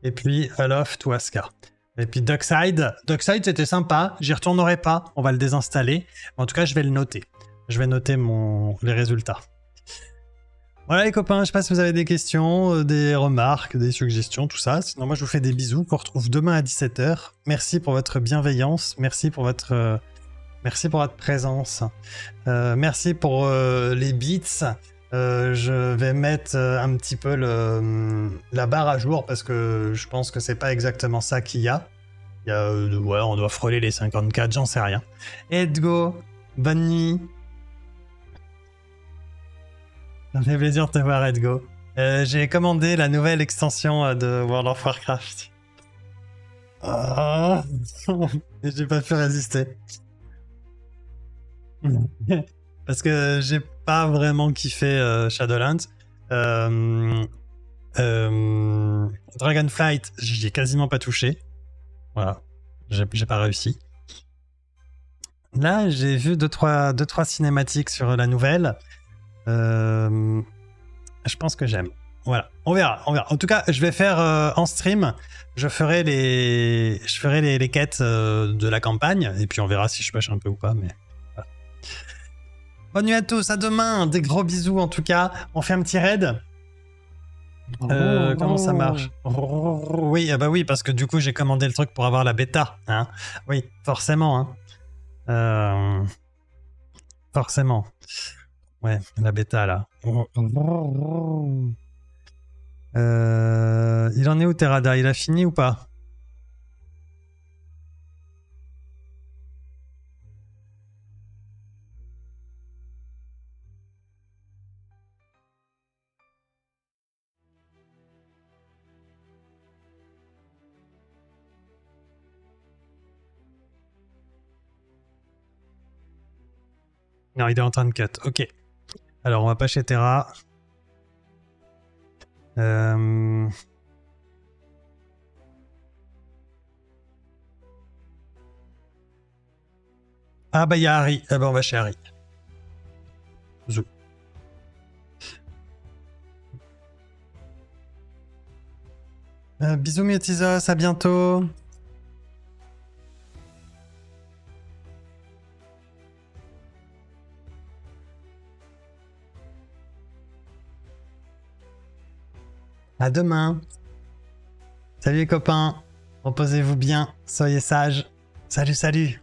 A: et puis Aloft ou Aska. Et puis Duckside c'était sympa, j'y retournerai pas, on va le désinstaller. En tout cas, je vais le noter. Je vais noter les résultats. Voilà les copains, je sais pas si vous avez des questions, des remarques, des suggestions, tout ça. Sinon moi je vous fais des bisous, qu'on retrouve demain à 17h. Merci pour votre bienveillance, merci pour votre présence. Merci pour les beats. Je vais mettre un petit peu la barre à jour parce que je pense que c'est pas exactement ça qu'il y a. Il y a ouais, on doit frôler les 54, j'en sais rien. Edgo, bonne nuit. Ça me fait plaisir de te voir, Edgo. J'ai commandé la nouvelle extension de World of Warcraft. Ah, j'ai pas pu résister. Parce que j'ai pas vraiment kiffé Shadowlands. Dragonflight, j'y ai quasiment pas touché. Voilà, j'ai pas réussi. Là, j'ai vu 2-3 cinématiques sur la nouvelle. Je pense que j'aime. Voilà, on verra. En tout cas, je vais faire en stream, je ferai les quêtes de la campagne, et puis on verra si je pêche un peu ou pas, mais... Voilà. Bonne nuit à tous, à demain, des gros bisous en tout cas. On fait un petit raid. Comment ça marche? Oui, bah oui, parce que du coup j'ai commandé le truc pour avoir la bêta, hein. Oui, forcément, hein. Forcément. Ouais, la bêta là. Il en est où Terada? Il a fini ou pas? Non, il est en train de cut. Ok. Alors, on va pas chez Terra. Ah bah il y a Harry. Ah bah on va chez Harry. Zou. Bisous Métisos, à bientôt. À demain. Salut les copains. Reposez-vous bien. Soyez sages. Salut, salut.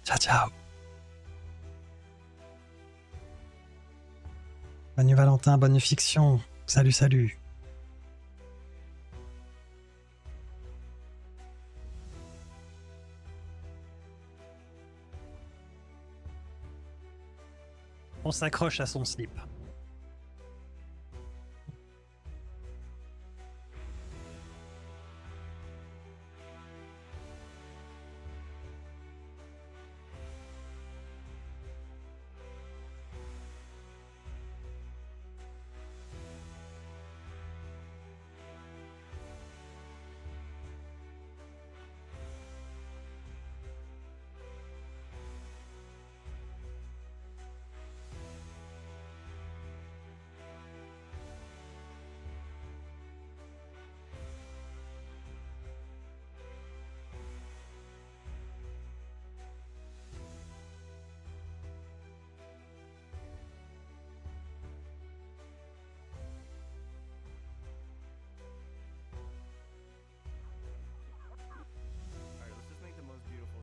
A: Ciao, ciao. Bonne nuit Valentin, bonne nuit fiction. Salut, salut. On s'accroche à son slip.